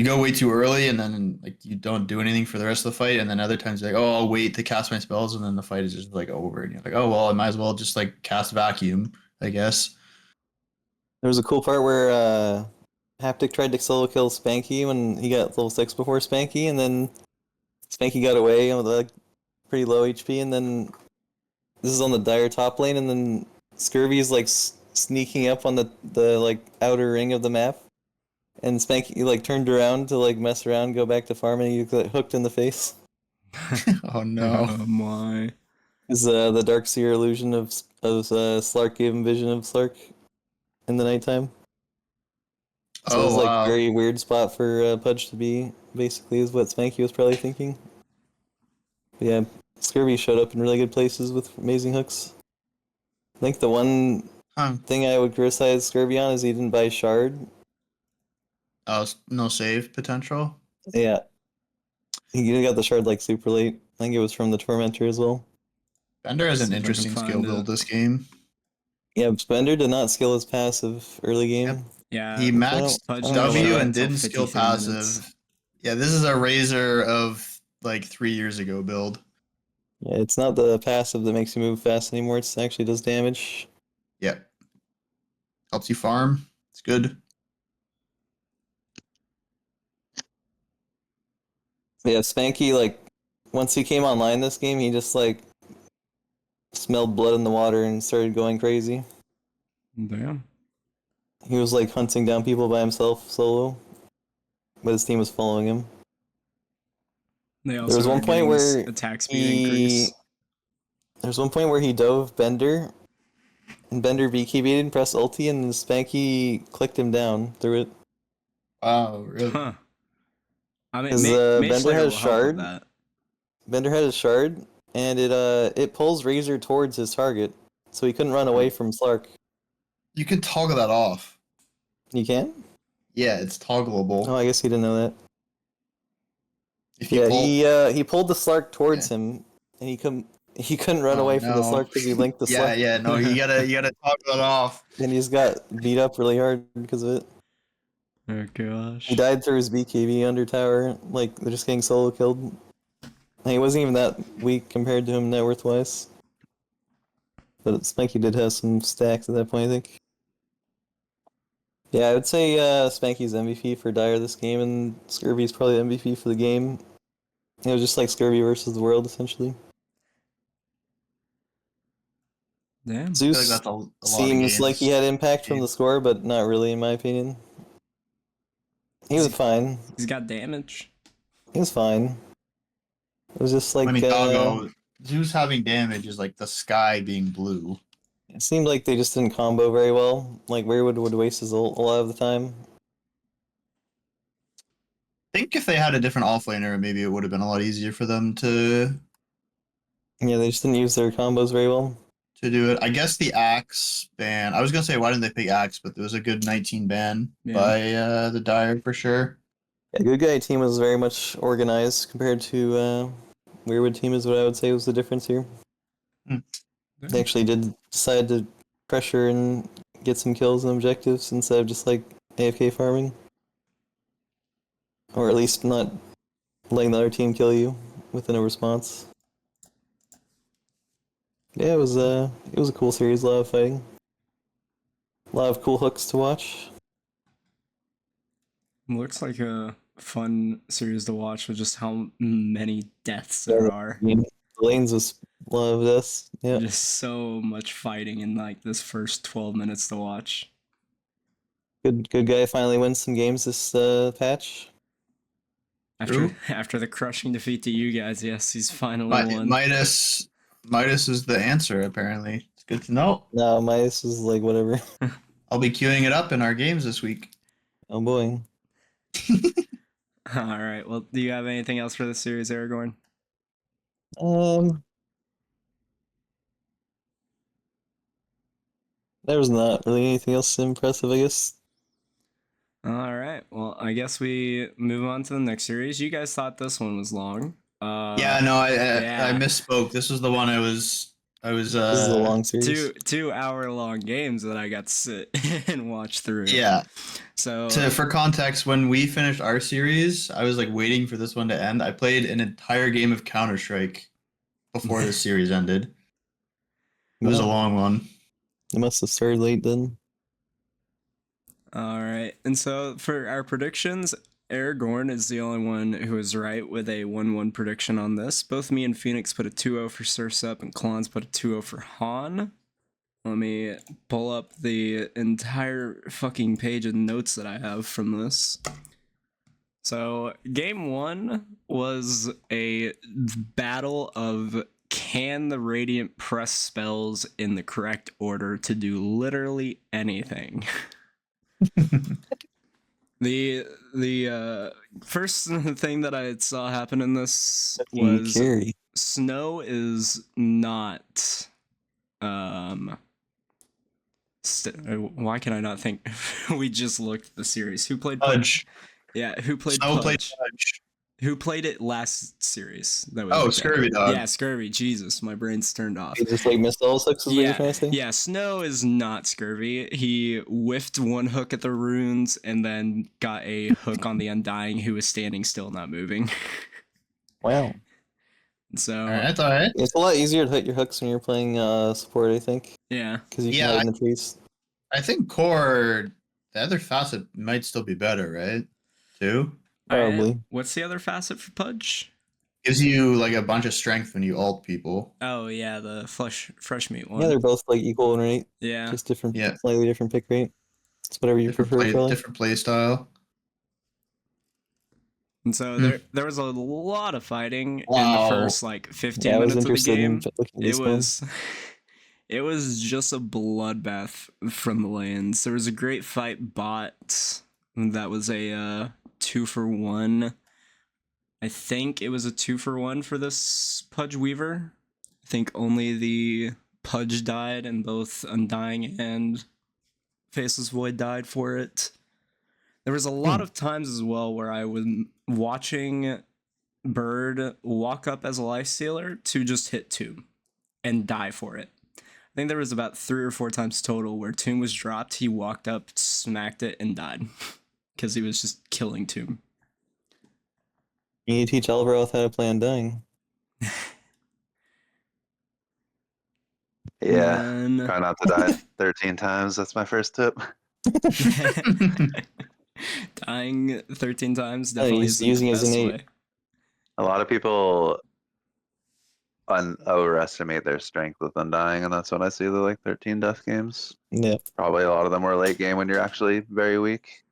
go way too early, and then like you don't do anything for the rest of the fight, and then other times you're like, oh, I'll wait to cast my spells, and then the fight is just like over, and you're like, oh well, I might as well just like cast Vacuum, I guess. There was a cool part where Haptic tried to solo kill Spanky when he got level 6 before Spanky, and then Spanky got away with like pretty low HP, and then this is on the dire top lane, and then Scurvy's like sneaking up on the like outer ring of the map, and Spanky like turned around to like mess around, go back to farm, and he got hooked in the face. Oh no. Oh my. Is the Darkseer illusion of Slark gave him vision of Slark in the nighttime. So it was like a very weird spot for Pudge to be, basically, is what Spanky was probably thinking. But yeah, Scurvy showed up in really good places with amazing hooks. I think the one thing I would criticize Scurvy on is he didn't buy Shard. Oh, no save potential? Yeah. He got the Shard like super late. I think it was from the Tormentor as well. Bender has an See if I can interesting skill find build it. this game. Yeah, Bender did not skill his passive early game. Yep. Yeah. He maxed Pudge didn't W know and until didn't skill 53 passive. minutes. Yeah, this is a Razor of like 3 years ago build. Yeah, it's not the passive that makes you move fast anymore. It actually does damage. Yep. Helps you farm. It's good. Yeah, Spanky, like, once he came online this game, he just, like, smelled blood in the water and started going crazy. Damn. He was, like, hunting down people by himself solo, but his team was following him. They also There was one are point getting this where attack speed increase. There's one point where he dove Bender, and Bender BKB'd and pressed ulti, and Spanky clicked him down through it. Wow, really? Huh. I mean, Because Mage Bender Slayer had a will help with shard. that. Bender had his shard, and it pulls Razor towards his target, so he couldn't run away from Slark. You can toggle that off. You can? Yeah, it's toggleable. Oh, I guess he didn't know that. If you he pulled the Slark towards him, and he couldn't run away from the Slark because he linked the Slark. Yeah, no, you gotta toggle it off. And he just got beat up really hard because of it. Oh gosh. He died through his BKB under tower, like they're just getting solo killed. And he wasn't even that weak compared to him net worth wise. But Spanky did have some stacks at that point, I think. Yeah, I would say Spanky's MVP for Dire this game, and Scurvy's probably the MVP for the game. It was just like Scurvy versus the world, essentially. Damn. Zeus I feel like that's a lot of seems like he games. had impact from the score, but not really, in my opinion. He was fine. He's got damage. He was fine. It was just like... I mean, Doggo, Zeus having damage is like the sky being blue. It seemed like they just didn't combo very well. Like, Weirwood would waste his ult a lot of the time. I think if they had a different offlaner, maybe it would have been a lot easier for them to Yeah, they just didn't use their combos very well. do it. I guess the Axe ban. I was gonna say why didn't they pick Axe, but there was a good 19 ban Yeah. by the Dire for sure. Yeah, Good Guy team was very much organized compared to Weirwood team is what I would say was the difference here. They actually did decide to pressure and get some kills and objectives instead of just like AFK farming. Or at least not letting the other team kill you within a response. Yeah, it was a cool series, a lot of fighting. A lot of cool hooks to watch. Looks like a fun series to watch with just how many deaths there are. The lanes was a lot of this. Yeah. Just so much fighting in like this first 12 minutes to watch. Good Guy finally wins some games this patch. After the crushing defeat to you guys, yes, he's finally won. Midas is the answer apparently. It's good to know. No, Midas was like whatever. I'll be queuing it up in our games this week. Oh boy. All right. Well, do you have anything else for this series, Aragorn? There was not really anything else impressive, I guess. All right. Well, I guess we move on to the next series. You guys thought this one was long. Yeah, no, I misspoke. This was the one I was. This is a long series. 2 hour long games that I got to sit and watch through. Yeah. So For context, when we finished our series, I was like waiting for this one to end. I played an entire game of Counter-Strike before this series ended. It was a long one. It must have started late then. all right. And so for our predictions, Aragorn is the only one who is right with a 1-1 prediction on this. Both me and Phenix put a 2-0 for Sursup, and Klons put a 2-0 for Han. Let me pull up the entire fucking page of notes that I have from this. So, game 1 was a battle of can the Radiant press spells in the correct order to do literally anything. The first thing that I saw happen in this was Carry. Snow is not why can I not think? We just looked at the series. Who played Pudge? Yeah, who played Snow Pudge? played Pudge. Who played it last series? That Oh, Scurvy Dog. Yeah, Scurvy. Jesus, my brain's turned off. He just like missed all six of Yeah, kind of thing? yeah, Snow is not Scurvy. He whiffed one hook at the runes and then got a hook on the Undying who was standing still, not moving. Wow. So Alright, alright. It's a lot easier to hit your hooks when you're playing support, I think. yeah. Because you can Yeah, hide in the trees. I think Core, the other facet might still be better, right? Too? Probably. Alright, what's the other facet for Pudge? Gives you like a bunch of strength when you ult people. Oh yeah, the fresh meat one. Yeah, they're both like equal in rate. Yeah. Just different, Yeah. slightly different pick rate. It's whatever you prefer, probably. Different play style. And so there was a lot of fighting in the Wow. first like 15 Yeah, I was minutes of the interested in game. looking at It this one. was it was just a bloodbath from the lanes. There was a great fight bot that was a 2-for-1. I think it was a 2-for-1 for this Pudge Weaver. I think only the Pudge died, and both Undying and Faceless Void died for it. There was a lot of times as well where I was watching Bird walk up as a lifestealer to just hit Tomb and die for it. I think there was about 3 or 4 times total where Tomb was dropped, he walked up, smacked it, and died. Because he was just killing Tomb. You need to teach Elveroth how to play Undying. Yeah. And Try not to die 13 times. That's my first tip. dying 13 times definitely he's isn't using the his best innate. way. A lot of people overestimate their strength with Undying, and that's when I see the like 13 death games. Yeah. Probably a lot of them were late game when you're actually very weak.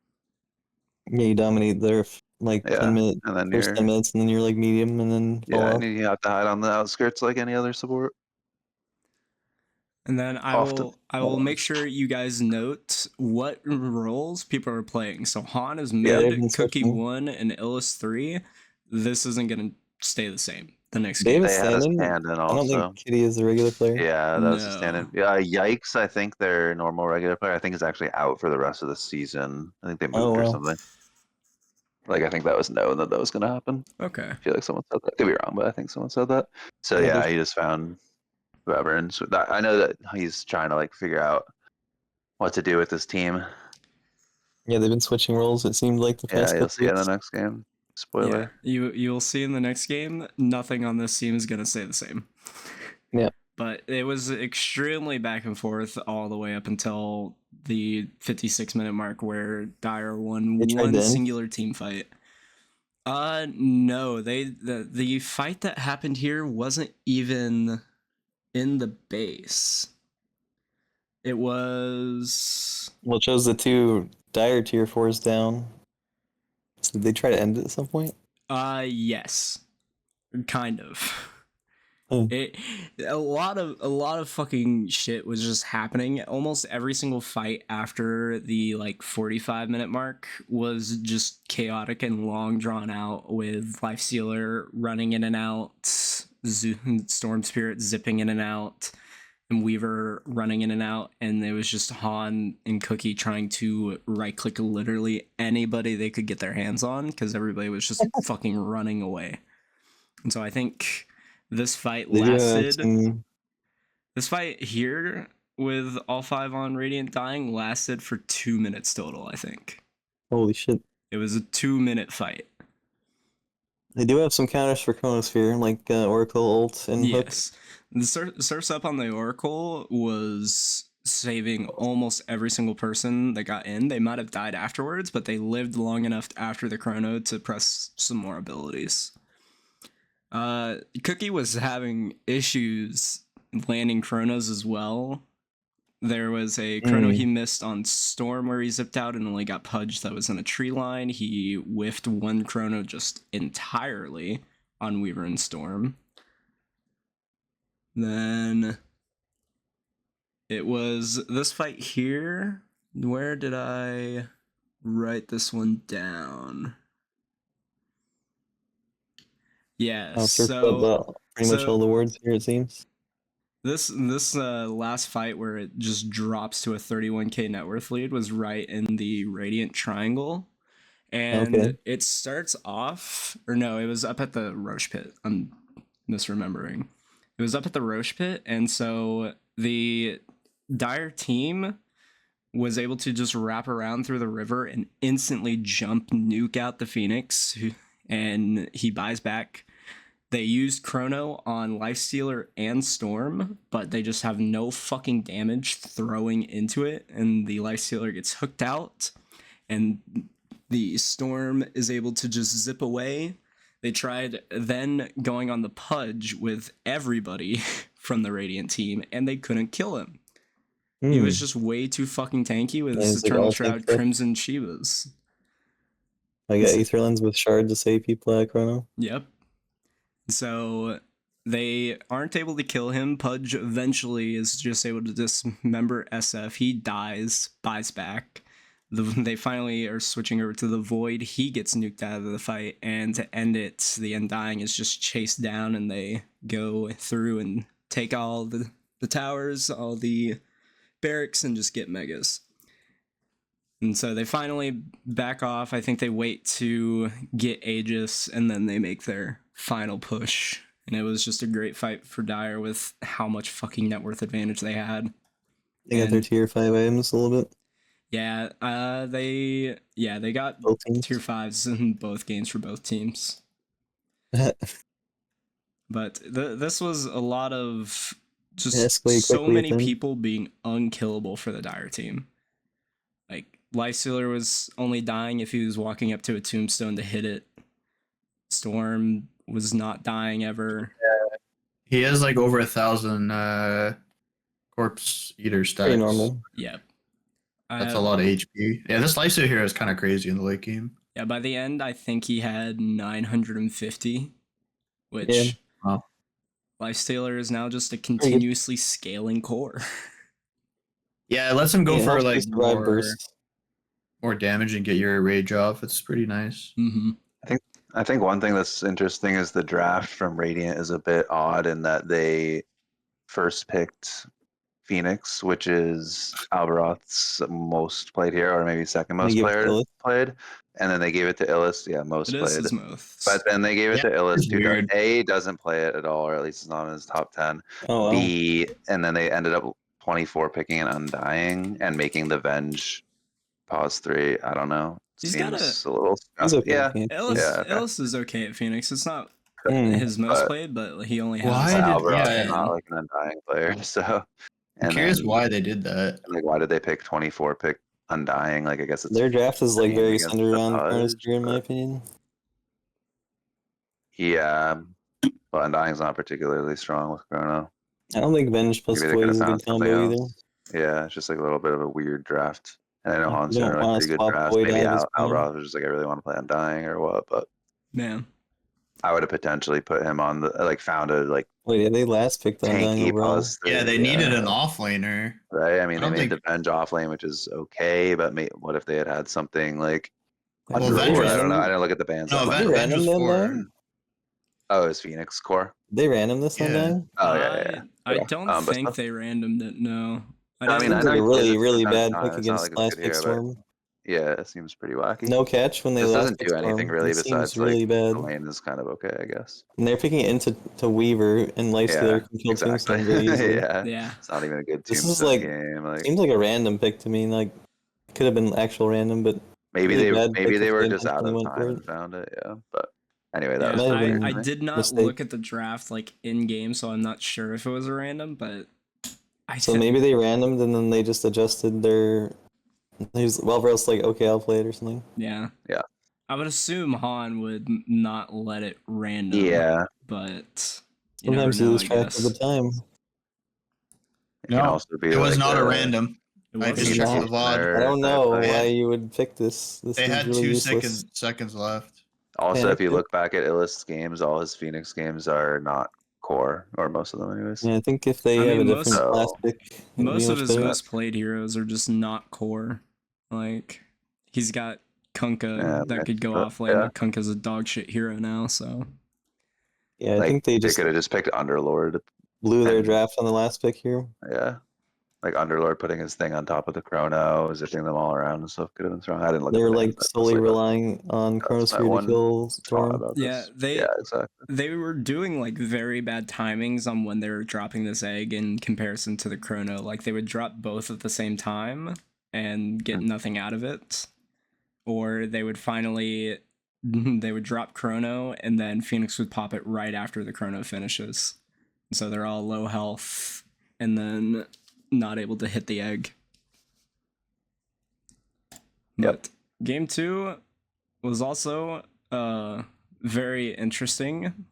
Yeah, you dominate their like 10 minute and then first 10 minutes, and then you're like medium, and then fall off. and you have to hide on the outskirts like any other support. And then I will make sure you guys note what roles people are playing. So Han is mid, Cookie 1, and Illis 3. This isn't gonna stay the same the next game. They had a stand-in. stand-in I don't also. think Kitty is the regular player. Yeah, that was a No. stand-in. Yikes, I think their normal regular player, I think, is actually out for the rest of the season. I think they moved or something. Like, I think that was known that was going to happen. Okay. I feel like someone said that. Could be wrong, but I think someone said that. So yeah, he just found whoever, and so I know that he's trying to like figure out what to do with this team. Yeah, they've been switching roles. It seemed like the past. Yeah, you'll see couple in the weeks. next game. Spoiler. Yeah, you'll see in the next game. Nothing on this team is gonna stay the same. Yeah. But it was extremely back and forth all the way up until the 56-minute mark where Dire won one singular team fight. No, the fight that happened here wasn't even in the base. It was. Well, it shows the 2 Dire tier 4s down. So did they try to end it at some point? Yes, kind of. Hmm. A lot of fucking shit was just happening. Almost every single fight after the like 45-minute mark was just chaotic and long drawn out, with Lifestealer running in and out, Storm Spirit zipping in and out, and Weaver running in and out, and it was just Han and Cookie trying to right click literally anybody they could get their hands on, because everybody was just fucking running away. And so I think this fight lasted. This fight here with all 5 on Radiant dying lasted for 2 minutes total, I think. Holy shit. It was a 2-minute fight. They do have some counters for Chronosphere, like Oracle ult and Hook. Yes. The Surf's Up on the Oracle was saving almost every single person that got in. They might have died afterwards, but they lived long enough after the Chrono to press some more abilities. Cookie was having issues landing Chronos as well. There was a Chrono he missed on Storm where he zipped out and only got Pudge that was in a tree line. He whiffed 1 Chrono just entirely on Weaver and Storm. Then it was this fight here. Where did I write this one down? Yeah, so pretty much all the words here, it seems. This last fight where it just drops to a 31k net worth lead was right in the Radiant Triangle, and it starts off, or no, it was up at the Roche Pit. I'm misremembering. It was up at the Roche Pit, and so the Dire team was able to just wrap around through the river and instantly jump nuke out the Phenix, and he buys back. They used Chrono on Lifestealer and Storm, but they just have no fucking damage throwing into it, and the Lifestealer gets hooked out, and the Storm is able to just zip away. They tried then going on the Pudge with everybody from the Radiant team, and they couldn't kill him. He was just way too fucking tanky with his Eternal Shroud, Crimson Shivas. I got Aether Lens with Shard to save people at Chrono. Yep. So they aren't able to kill him. Pudge eventually is just able to dismember SF. He dies, buys back. They finally are switching over to the Void. He gets nuked out of the fight, and to end it, the Undying is just chased down, and they go through and take all the towers, all the barracks, and just get megas. And so they finally back off. I think they wait to get Aegis, and then they make their final push. And it was just a great fight for Dire with how much fucking net worth advantage they had. They got their tier 5 items a little bit. Yeah, they got Both teams. tier 5s in both games for both teams. But this was a lot of just so many people being unkillable for the Dire team. Like, Lifestealer was only dying if he was walking up to a tombstone to hit it. Storm was not dying ever. Yeah. He has like over 1,000 corpse eater stats. Pretty normal. Yep. That's a lot of HP. Yeah, this Lifestealer here is kind of crazy in the late game. Yeah, by the end, I think he had 950, which Lifestealer is now just a continuously scaling core. Yeah, it lets him go for like more damage and get your rage off. It's pretty nice. Mm-hmm. I think one thing that's interesting is the draft from Radiant is a bit odd in that they first picked Phenix, which is Alberoth's most played hero, or maybe second most played, and then they gave it to Illis. Yeah, most played. But then they gave it to Illis, who A, doesn't play it at all, or at least it's not in his top 10. Oh, wow. B, and then they ended up 24 picking an Undying and making the Venge pause 3. I don't know. He's Seems a little. Okay. Illis is okay at Phoenix. It's not his most played, but he only has not like an Undying player. So I'm curious why they did that. Like, why did they pick 24 pick Undying? Like, I guess it's their draft is like very centered around Chronosphere, in my opinion. Yeah, but Undying's not particularly strong with Chrono. I don't think Venge plus Void is a good combo either. Yeah, it's just like a little bit of a weird draft. And I know Hans are like pretty good drafts. Maybe Alroth was just like, I really want to play Undying or what, but man, I would have potentially put him on the found a like. Wait, they last picked Undying overall. Yeah, they needed an offlaner, right? I mean, they made the Venge offlane, which is okay, but what if they had something like? Well, I don't know. I didn't look at the bands. No, Venge was 4. Oh, it's Phoenix core. They random this Undying? Oh yeah. I don't think they randomed it. No. I mean, I know really bad pick against last pick Storm. Yeah, it seems pretty wacky. No catch when they doesn't do anything really besides really bad. The lane is kind of okay, I guess. And they're picking it into Weaver and Lifestealer can kill Tombstone really easily. Yeah. It's not even a good This is like game. Seems like a random pick to me. Like it could have been actual random, but maybe they were just out of time and found it. Yeah, but anyway, that was I did not look at the draft like in game, so I'm not sure if it was a random, but. So maybe they randomed and then they just adjusted their. Well, else like, okay, I'll play it or something. Yeah. Yeah. I would assume Han would not let it random. Yeah. But sometimes you lose track of the time. No, it was not a random. I just checked the VOD. I don't know why you would pick this. They had really 2 seconds left. Also, if you look back at Illis games, all his Phoenix games are not core, or most of them anyways. Yeah, I think if they have a different class pick, most of his most played heroes are just not core. Like, he's got Kunkka that could go offlane, but Kunkka's a dog shit hero now, so. Yeah, I think they could have just picked Underlord. Blew their draft on the last pick here. Yeah. Like Underlord putting his thing on top of the Chrono, zipping them all around and stuff could have been strong. I didn't look. They were like solely relying on Chronosphere to kill Storm. Yeah, exactly. They were doing like very bad timings on when they were dropping this egg in comparison to the Chrono. Like they would drop both at the same time and get nothing out of it, or they would drop Chrono and then Phoenix would pop it right after the Chrono finishes. So they're all low health and then not able to hit the egg. But game 2 was also very interesting.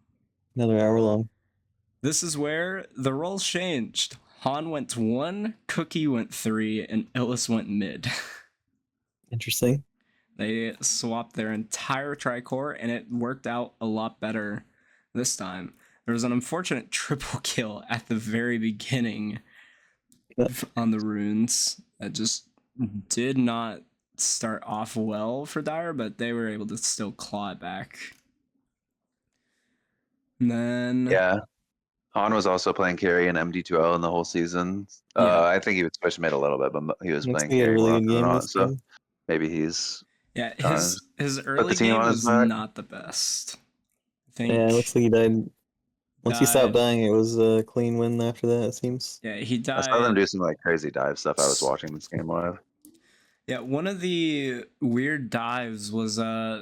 Another hour long. This is where the roles changed. Han went 1, Cookie went 3, and Illis went mid. Interesting. They swapped their entire tricore, and it worked out a lot better this time. There was an unfortunate triple kill at the very beginning on the runes that just did not start off well for Dire, but they were able to still claw it back. And then Han was also playing carry in MD2L in the whole season. Yeah. I think he was switch mid a little bit, but he was Looks playing like he had a carry more really good often than game not. this So game. maybe he's Yeah, trying to his put early the team game on his was back. not the best. I think. Yeah, it looks like he died. Once he stopped died- dying, it was a clean win after that, it seems. Yeah, he I saw them died. do some like crazy dive stuff. I was watching this game live. Yeah, one of the weird dives was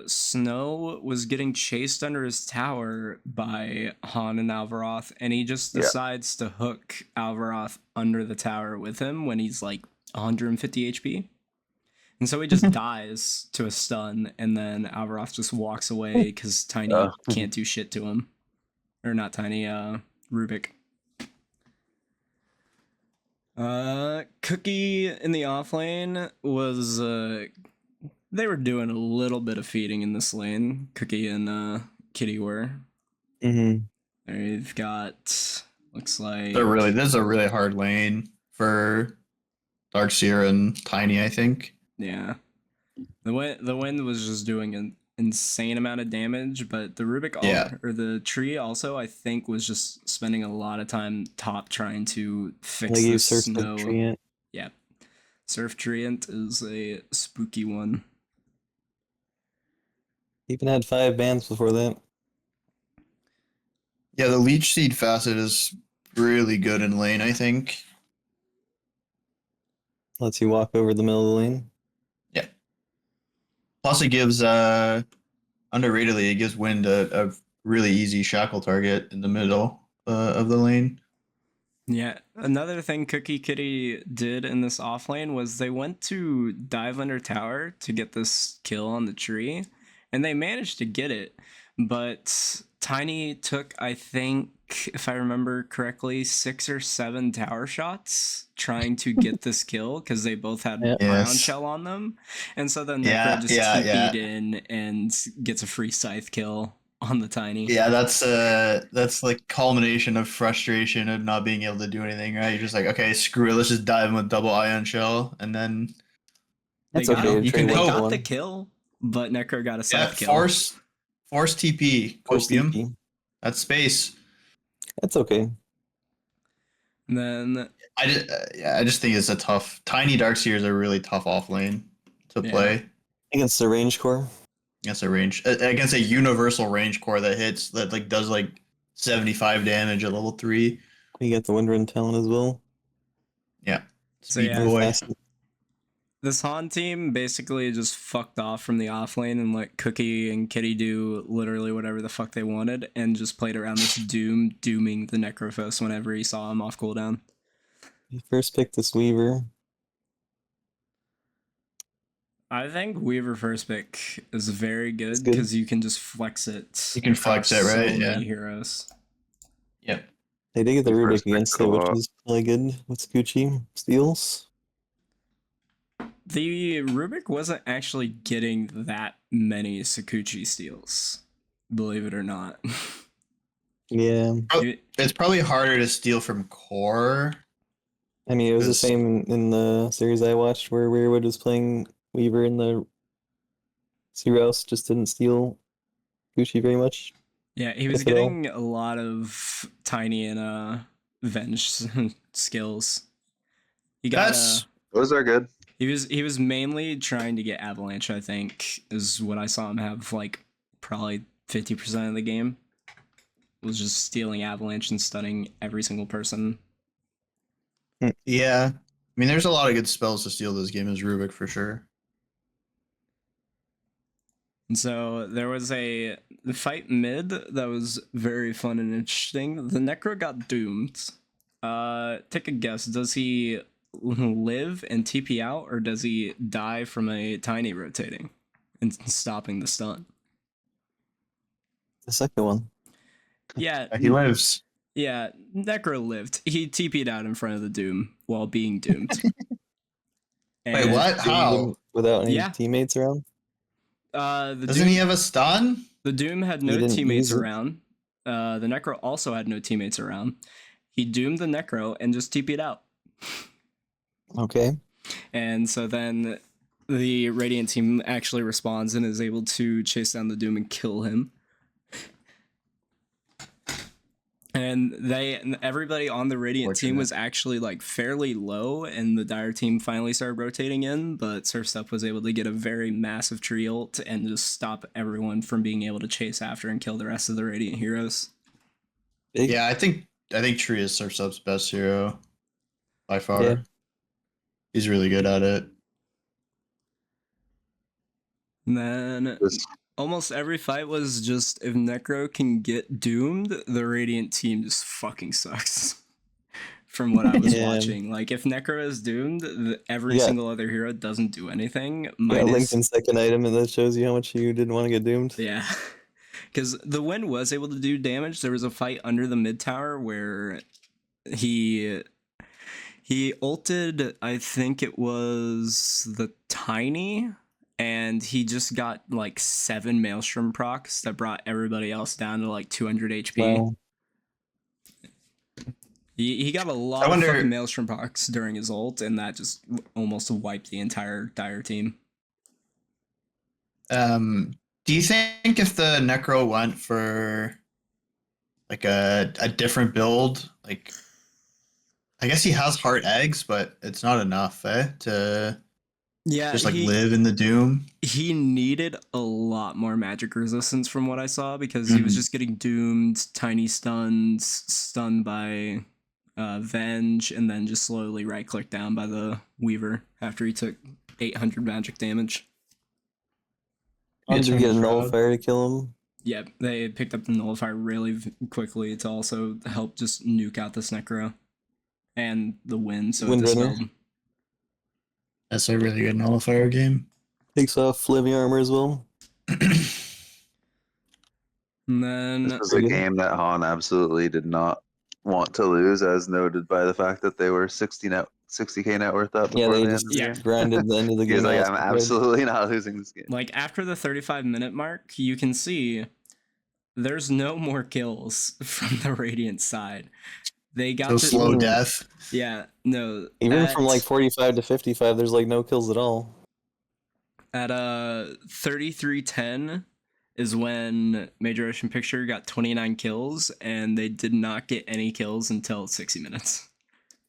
Snow was getting chased under his tower by Han and Alvaroth, and he just Yeah. decides to hook Alvaroth under the tower with him when he's like 150 HP. And so he just dies to a stun, and then Alvaroth just walks away because Tiny Oh. can't do shit to him. Or not Tiny, Rubik. Cookie in the offlane was they were doing a little bit of feeding in this lane. Cookie and Kitty were. Mm-hmm. They've got looks like This is a really hard lane for Darkseer and Tiny, I think. yeah. The wind was just doing an insane amount of damage, but the Rubik or the tree also I think was just spending a lot of time top trying to fix Like the you searched snow. the treant. Yeah. Surf Treant is a spooky one. Even had 5 bans before that. Yeah, the Leech Seed facet is really good in lane, I think. Lets you walk over the middle of the lane. Yeah. Plus, it gives underratedly, it gives Wind a really easy shackle target in the middle of the lane. Yeah, another thing Cookie Kitty did in this offlane was they went to dive under tower to get this kill on the tree, and they managed to get it, but Tiny took, I think, if I remember correctly, 6 or 7 tower shots trying to get this kill because they both had Yep. Ion Yes. Shell on them, and so then Yeah, Necro just yeah, TP'd yeah. in and gets a free scythe kill on the Tiny. Yeah, that's like culmination of frustration of not being able to do anything, right? You're just like, okay, screw it, let's just dive in with double Ion Shell, and then That's They got, okay. you Trey can they went cope. for got the one. kill, but Necro got a yeah, scythe kill. force TP, Force copium. TP. That's space. That's okay. And then I just think it's a tough. Tiny Darkseer is a really tough off lane to Yeah. play Against the range core. against a universal range core that hits that like does like 75 damage at level 3. You got the Windrun talent as well. Yeah, So speed yeah. boy. this Han team basically just fucked off from the offlane and let Cookie and Kitty do literally whatever the fuck they wanted and just played around this dooming the Necrophos whenever he saw him off cooldown. You first picked this Weaver. I think Weaver first pick is very It's good good. because you can just flex it. You can flex across it, right? So Yeah. many heroes. Yep. They did get the You Rubik first picked against it a it, which lot. is really good with Gucci steals. The Rubik wasn't actually getting that many Sakuchi steals, believe it or not. Yeah. It's probably harder to steal from core. I mean, it was the Because- same in the series I watched where Weirwood was playing Weaver in the Searouse, just didn't steal Gucci very much. Yeah, he was If at all. getting a lot of tiny and venge skills. He got Those are good. he was mainly trying to get Avalanche, I think, is what I saw him have like probably 50% of the game. Was just stealing Avalanche and stunning every single person. Yeah. I mean, there's a lot of good spells to steal this game as Rubik for sure. And so there was a fight mid that was very fun and interesting. The Necro got doomed. Take a guess. Does he live and TP out, or does he die from a tiny rotating and stopping the stun? The second one. Yeah, He lives. yeah. Necro lived. He TP'd out in front of the Doom while being doomed. Wait, what? Doomed How? him without any Yeah. teammates around? The Doesn't Doom, he have a stun? the Doom had He no didn't teammates use it. around. The Necro also had no teammates around. He doomed the Necro and just TP'd out. Okay. And so then the Radiant team actually responds and is able to chase down the Doom and kill him. And everybody on the Radiant team was actually like fairly low, and the Dire team finally started rotating in, but Surf's Up was able to get a very massive tree ult and just stop everyone from being able to chase after and kill the rest of the Radiant heroes. Yeah, I think Tree is Surf's Up's best hero by far. Yeah. He's really good at it. And then almost every fight was just, if Necro can get doomed, the Radiant team just fucking sucks. From what I was watching, like if Necro is doomed, every single other hero doesn't do anything. Lincoln's second item, and that shows you how much you didn't want to get doomed. Yeah, because the Wind was able to do damage. There was a fight under the mid tower where he ulted, I think it was the Tiny, and he just got like 7 Maelstrom procs that brought everybody else down to like 200 HP. Wow. He got a lot of fucking Maelstrom procs during his ult, and that just almost wiped the entire Dire team. Do you think if the Necro went for like a different build, like I guess he has heart eggs, but it's not enough, to just like live in the doom? He needed a lot more magic resistance from what I saw, because he was just getting doomed, tiny stuns, stunned by Venge, and then just slowly right-click down by the Weaver after he took 800 magic damage. Did you get a nullifier to kill him? Yeah, they picked up the nullifier really quickly to also help just nuke out this Necro and the Wind, so it dispelled. That's a really good nullifier game. Takes off living armor as well. And then this was a game that Han absolutely did not want to lose, as noted by the fact that they were 60k net worth up. Yeah, they just grinded the end of the game. He's like, I'm absolutely not losing this game. Like after the 35-minute mark, you can see there's no more kills from the Radiant side. They got so slow death. Yeah, no. Even from like 45 to 55, there's like no kills at all. At 33:10 is when Major Ocean Picture got 29 kills, and they did not get any kills until 60 minutes.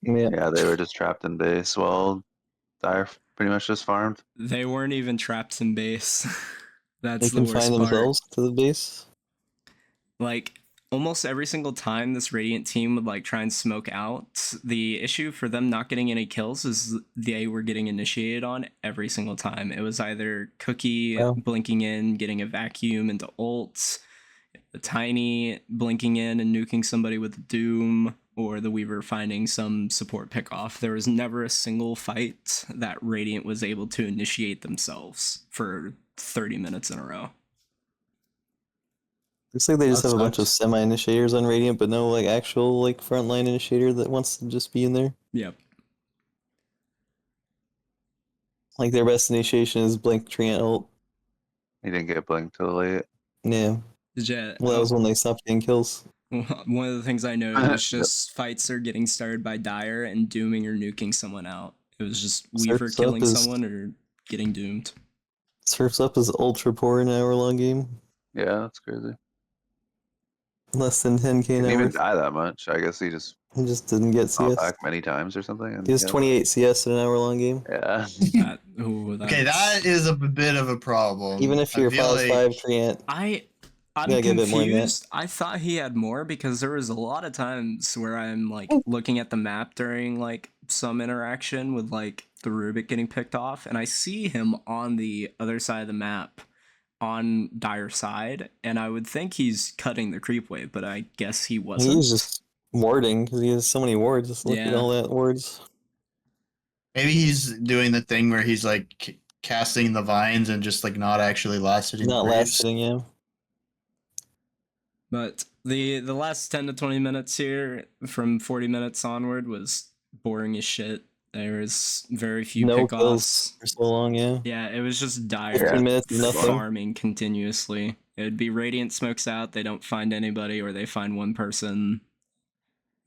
Yeah, they were just trapped in base while Dire pretty much just farmed. They weren't even trapped in base. That's the worst part. They can find themselves to the base. Like almost every single time this Radiant team would like try and smoke out, the issue for them not getting any kills is they were getting initiated on every single time. It was either Cookie blinking in, getting a vacuum into ults, the Tiny blinking in and nuking somebody with the Doom, or the Weaver finding some support pick-off. There was never a single fight that Radiant was able to initiate themselves for 30 minutes in a row. Looks like they just have a bunch of semi-initiators on Radiant, but no like actual like frontline initiator that wants to just be in there. Yep. Like their best initiation is Blink Treant ult. He didn't get blinked till late. Yeah. Well, that was when they stopped getting kills. One of the things I noticed was just fights are getting started by Dire and dooming or nuking someone out. It was just Weaver killing someone or getting doomed. Surf's Up is ultra poor in an hour-long game. Yeah, that's crazy. Less than 10k an hour. Didn't even die that much. I guess he just didn't get CS back many times or something. And he has 28 CS in an hour-long game. Yeah. Okay, that is a bit of a problem. Even if you're 5 Treant. I'm confused. I thought he had more, because there was a lot of times where I'm like looking at the map during like some interaction with like the Rubik getting picked off, and I see him on the other side of the map on Dire side, and I would think he's cutting the creep wave, but I guess he wasn't. He's just warding because he has so many wards. Just look at all that wards. Maybe he's doing the thing where he's like casting the vines and just like not actually last hitting. Not last hitting, yeah. But the last 10 to 20 minutes here, from 40 minutes onward, was boring as shit. There was very few pickoffs for so long, yeah. Yeah, it was just Dire farming continuously. It would be Radiant smokes out, they don't find anybody, or they find one person,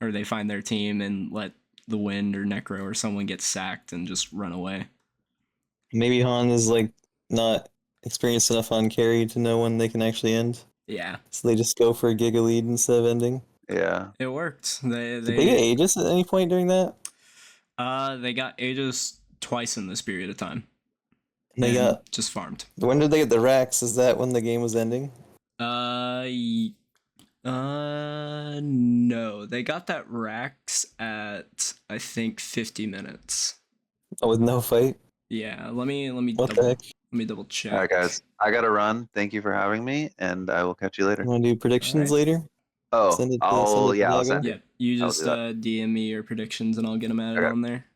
or they find their team and let the Wind or Necro or someone get sacked and just run away. Maybe Han is like not experienced enough on carry to know when they can actually end. Yeah. So they just go for a giga lead instead of ending. Yeah. It worked. Did they get Aegis at any point during that? They got Aegis twice in this period of time. And they got just farmed. When did they get the Rax? Is that when the game was ending? No, they got that Rax at I think 50 minutes. Oh, with no fight. Yeah, let me What the heck? let me double check. All right, guys. I gotta run. Thank you for having me, and I will catch you later. You want to do predictions Alright. later? Oh, Send it to- I'll send it to I'll Dago? send Yeah, it. you I'll just do that. DM me your predictions and I'll get them added Okay. on there.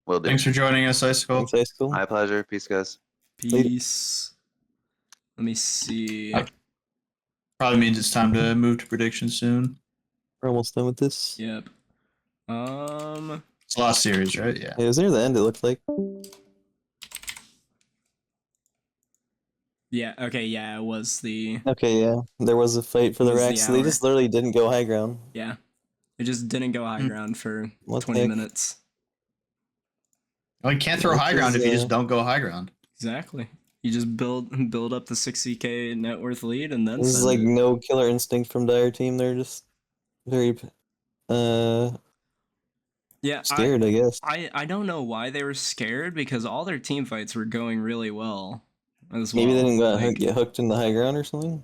Will do. Thanks for joining us, Icicle. Thanks, high school. My pleasure. Peace, guys. Later. Peace. Let me see. Probably means it's time to move to predictions soon. We're almost done with this. Yep. It's the last series, right? Yeah. It was near the end, it looked like. Yeah, okay, yeah, it was the Okay, yeah. There was a fight for the It was the Rax. So they hour. just literally didn't go high ground. yeah. It just didn't go high Hmm. ground for What the 20 heck? minutes. Well, you can't throw Which high ground is, if you just don't go high ground. Exactly. You just build up the 60k net worth lead and then This is send like it. no killer instinct from Dire Team. They're just very Yeah, scared, I guess. I don't know why they were scared because all their team fights were going really well as well. Maybe they didn't Like, get hooked in the high ground or something.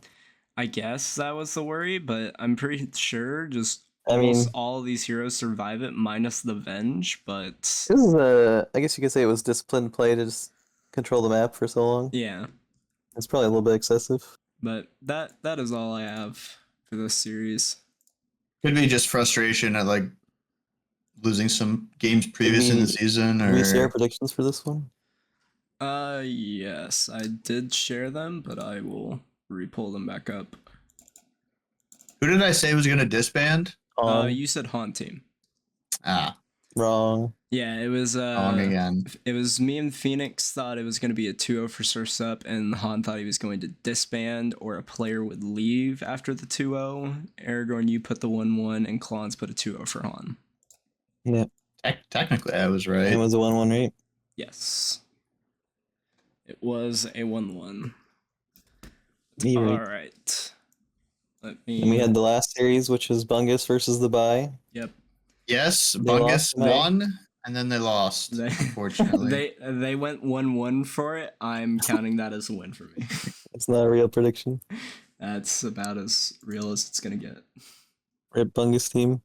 I guess that was the worry, but I'm pretty sure just I almost mean- all of these heroes survive it minus the Venge, but This is I guess you could say it was disciplined play to just control the map for so long. yeah. It's probably a little bit excessive. But that is all I have for this series. Could be just frustration at like losing some games previous in the season, Can we see our or predictions for this one? Yes, I did share them, but I will re-pull them back up. who did I say was going to disband? You said Haunt Team. Ah, Wrong. Yeah, it was wrong again. it was me and Phenix thought it was going to be a 2-0 for Surf's Up, and Han thought he was going to disband or a player would leave after the 2-0. Aragorn, you put the 1-1, and Klons put a 2-0 for Han. Yeah. Technically, I was right. It was a 1-1, right? Yes. It was a 1-1. Me right. Alright. Let me... And we had the last series, which was Bungus versus the Bye. Yep. Yes, They Bungus lost tonight. won, and then they lost. They- Unfortunately, They went 1-1 for it. I'm counting that as a win for me. It's not a real prediction. That's about as real as it's gonna get. Rip Bungus team.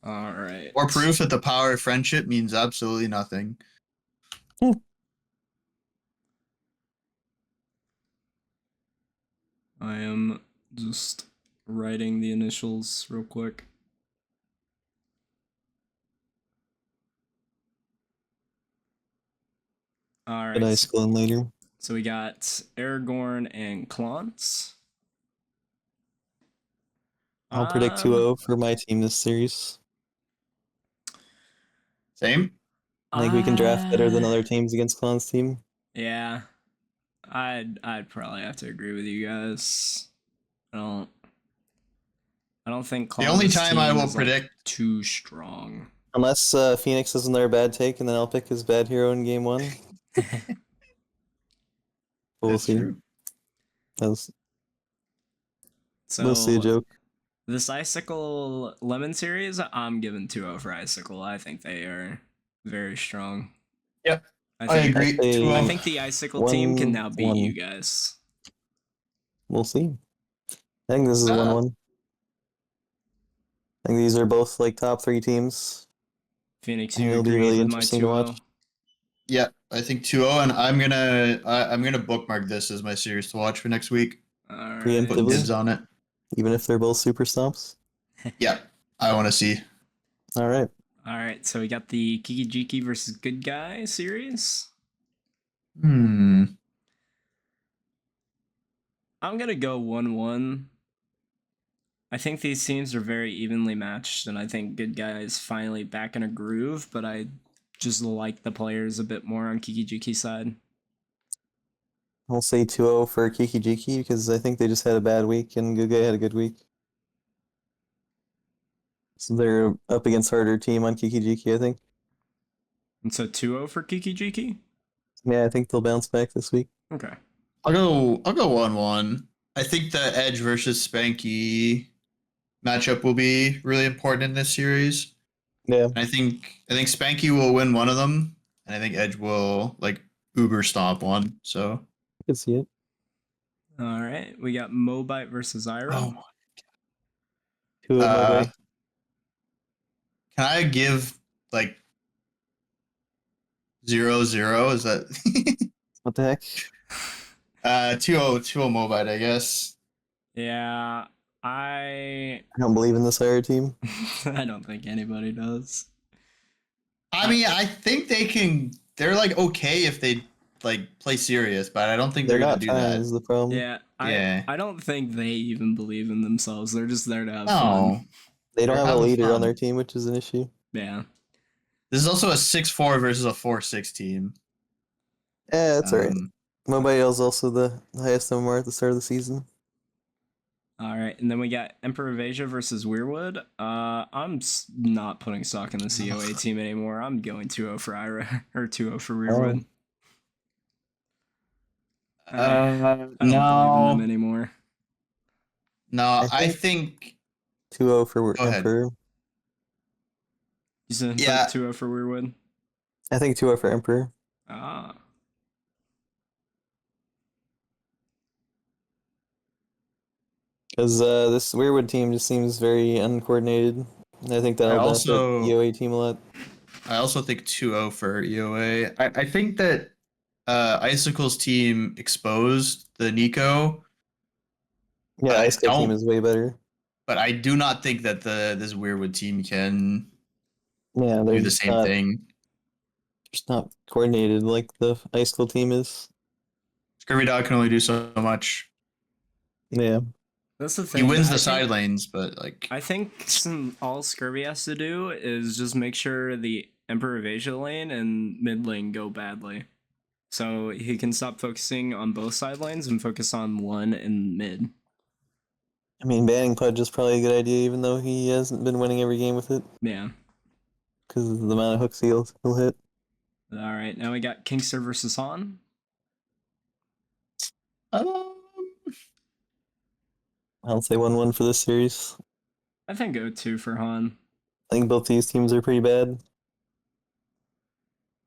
Alright. more proof that the power of friendship means absolutely nothing. I am just writing the initials real quick. Alright. But I school in later. So we got Aragorn and Klons. I'll predict 2-0 for my team this series. Same. I think we can draft better than other teams against Clown's team. Yeah. I'd probably have to agree with you guys. I don't think The only Klons' time I team will is, like, predict too strong. Unless Phoenix is in their bad take, and then I'll pick his bad hero in game 1. But we'll That's see. true. That was So mostly a joke. this Icicle Lemon series, I'm giving 2-0 for Icicle. I think they are very strong. Yep. I think, agree. I'd say 2-0. I think the Icicle team can now beat 1-1. you guys. We'll see. I think this is 1-1. I think these are both like top 3 teams. Phoenix, And you it'll be agree really with my interesting to 2-0? watch. Yeah, I think 2-0, and I'm gonna bookmark this as my series to watch for next week. All Put right. Preemptively. dibs on it. Even if they're both super stomps. Yeah, I want to see. All right. All right, so we got the Kiki Jiki versus Good Guy series. Hmm. I'm gonna go 1-1. I think these teams are very evenly matched, and I think Good Guy is finally back in a groove, but I just like the players a bit more on Kiki Jiki's side. I'll say 2-0 for Kiki Jiki because I think they just had a bad week and Good Guy had a good week. So they're up against harder team on Kiki Jiki, I think. And so 2-0 for Kiki Jiki? Yeah, I think they'll bounce back this week. Okay. I'll go 1-1. I think the Edge versus Spanky matchup will be really important in this series. Yeah. I think Spanky will win one of them, and I think Edge will like Uber stomp one. So I can see it. All right, we got Mobite versus Ira. Oh. 2-0 Mobile. Can I give like 0-0? Is that What the heck? 2-0 Mobile, I guess. Yeah, I don't believe in this Ira team. I don't think anybody does. I mean, I think they can. They're like okay if they like play serious, but I don't think they're gonna not do trying that. is the problem. Yeah, Yeah. I don't think they even believe in themselves. They're just there to have No, fun. They don't they're have a having leader on fun. their team, which is an issue. Yeah. This is also a 6-4 versus a 4-6 team. Yeah, that's alright. Um, Mobile is also the highest MMR at the start of the season. All right, and then we got Emperor of Asia versus Weirwood. I'm not putting stock in the COA team anymore. I'm going 2-0 for Ira or 2-0 for Weirwood. I don't believe in them anymore. No, I think 2-0 for Go ahead. Emperor. You said Yeah. 2-0 for Weirwood? I think 2-0 for Emperor. Ah. Because this Weirwood team just seems very uncoordinated. And I think that'll benefit the EOA team a lot. I also think 2-0 for EOA. I think that Icicle's team exposed the Nico. Yeah, Icicle team is way better. But I do not think that this Weirwood team can do the same thing. Just not coordinated like the Icicle team is. Scurvy Dog can only do so much. Yeah. That's the thing. He wins the side lanes, but like I think all Scurvy has to do is just make sure the Emperor of Asia lane and mid lane go badly. So he can stop focusing on both side lanes and focus on one in mid. I mean, banning Pudge is probably a good idea, even though he hasn't been winning every game with it. Yeah. Because of the amount of hooks he'll hit. Alright, now we got Kingster versus Han. I'll say 1-1 for this series. I think go 2 for Han. I think both these teams are pretty bad.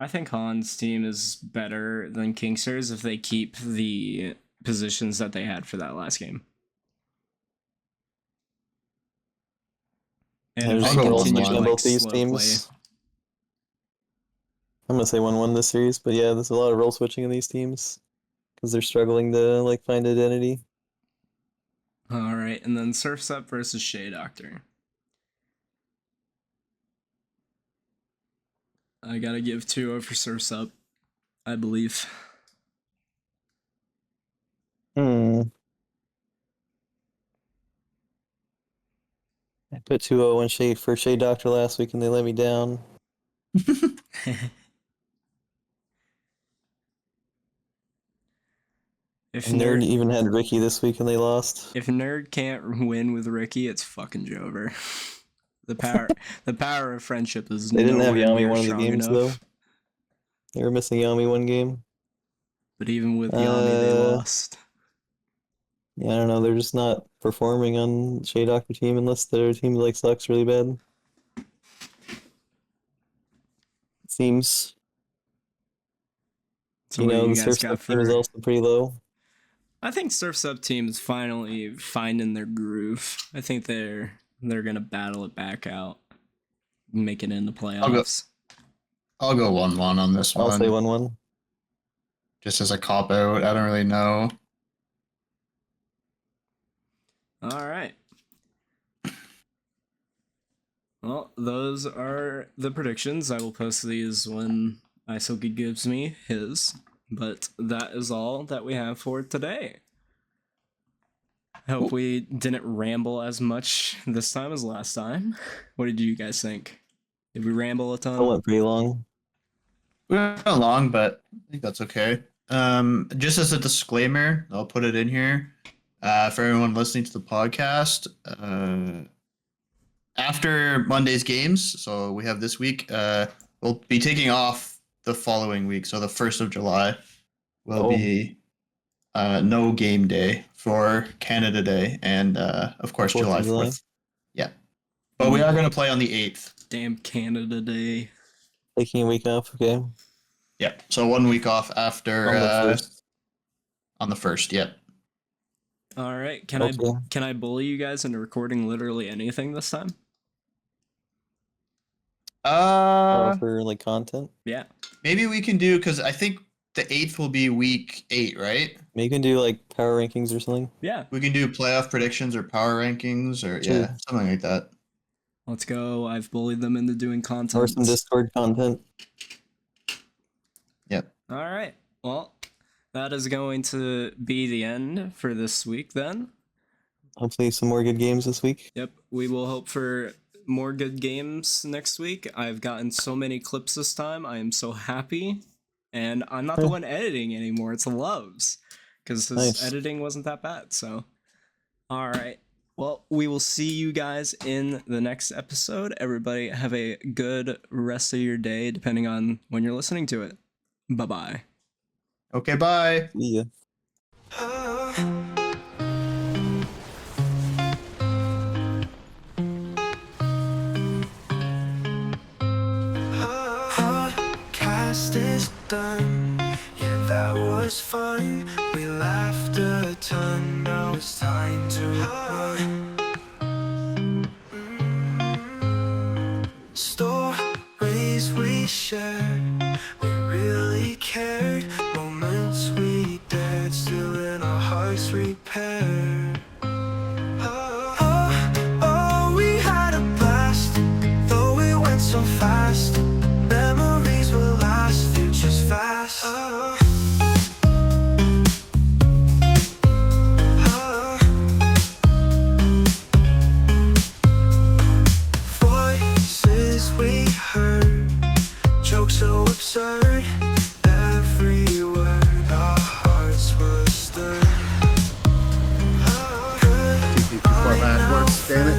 I think Han's team is better than Kingster's if they keep the positions that they had for that last game. And if There's they roll continue switching to on like both these slow teams. play. I'm gonna say 1-1 this series, but yeah, there's a lot of role switching in these teams because they're struggling to like find identity. All right, and then Surf's Up versus Shea Doctor. I gotta give 2-0 for Surf's Up, I believe. I put 2-0 on for Shea Doctor last week and they let me down. If Nerd even had Ricky this week and they lost. If Nerd can't win with Ricky, it's fucking Jover. the power of friendship is They didn't have nowhere Yami near one of the strong games enough. though. They were missing Yami one game. But even with Yami, they lost. Yeah, I don't know. They're just not performing on Shea Doctor team unless their team like sucks really bad. It seems. So you what know, you the guys Surf's got Up team is for? also pretty low. I think Surf's Up team is finally finding their groove. I think they're gonna battle it back out, make it in the playoffs. I'll go 1-1 on this one. I'll say 1-1. Just as a cop out, I don't really know. All right. Well, those are the predictions. I will post these when Icicle gives me his. But that is all that we have for today. I hope we didn't ramble as much this time as last time. What did you guys think? Did we ramble a ton? It went pretty long. We went long, but I think that's okay. Just as a disclaimer, I'll put it in here for everyone listening to the podcast. After Monday's games, so we have this week, we'll be taking off the following week. So the 1st of July will be no game day for Canada Day and of course 4th of July July. 4th. Yeah. But we are going to play on the 8th. Damn Canada Day. Taking a week off, okay. Yeah. So 1 week off after On the 1st. On the 1st, yep. All right. Can I bully you guys into recording literally anything this time? For like content. Yeah. Maybe we can do, because I think the 8th will be week 8, right? Maybe you can do like power rankings or something. Yeah. We can do playoff predictions or power rankings or Sure. yeah, something like that. Let's go. I've bullied them into doing content. Or some Discord content. Yep. All right. Well, that is going to be the end for this week then. Hopefully some more good games this week. Yep. We will hope for more good games next week. I've gotten so many clips this time. I am so happy. And I'm not the one editing anymore. It's Loves. Because his editing wasn't that bad. So, all right. Well, we will see you guys in the next episode. Everybody have a good rest of your day, depending on when you're listening to it. Bye-bye. Okay, bye. Yeah. Podcast is done. Yeah, that was fun. We laughed a ton. Now it's time to run. Stories we shared, we really cared. Moments we dared, still in our hearts repaired. Oh, we had a blast, though it went so fast. Memories will last, futures fast. Voices we heard, jokes so absurd. Every word, our hearts were stirred. Backwards, damn it.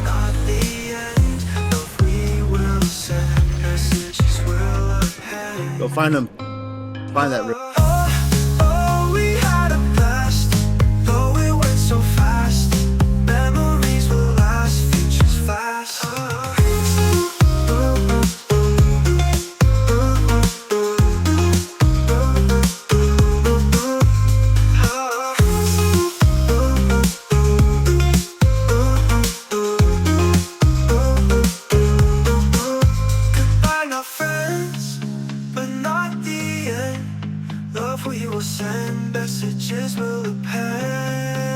Not the end, love we will send, messages will append. Go find them. Find that. Oh, we had a blast, though it went so fast. Memories will last, futures fast. Goodbye, not friends, but not the end. Love we will send, messages will append.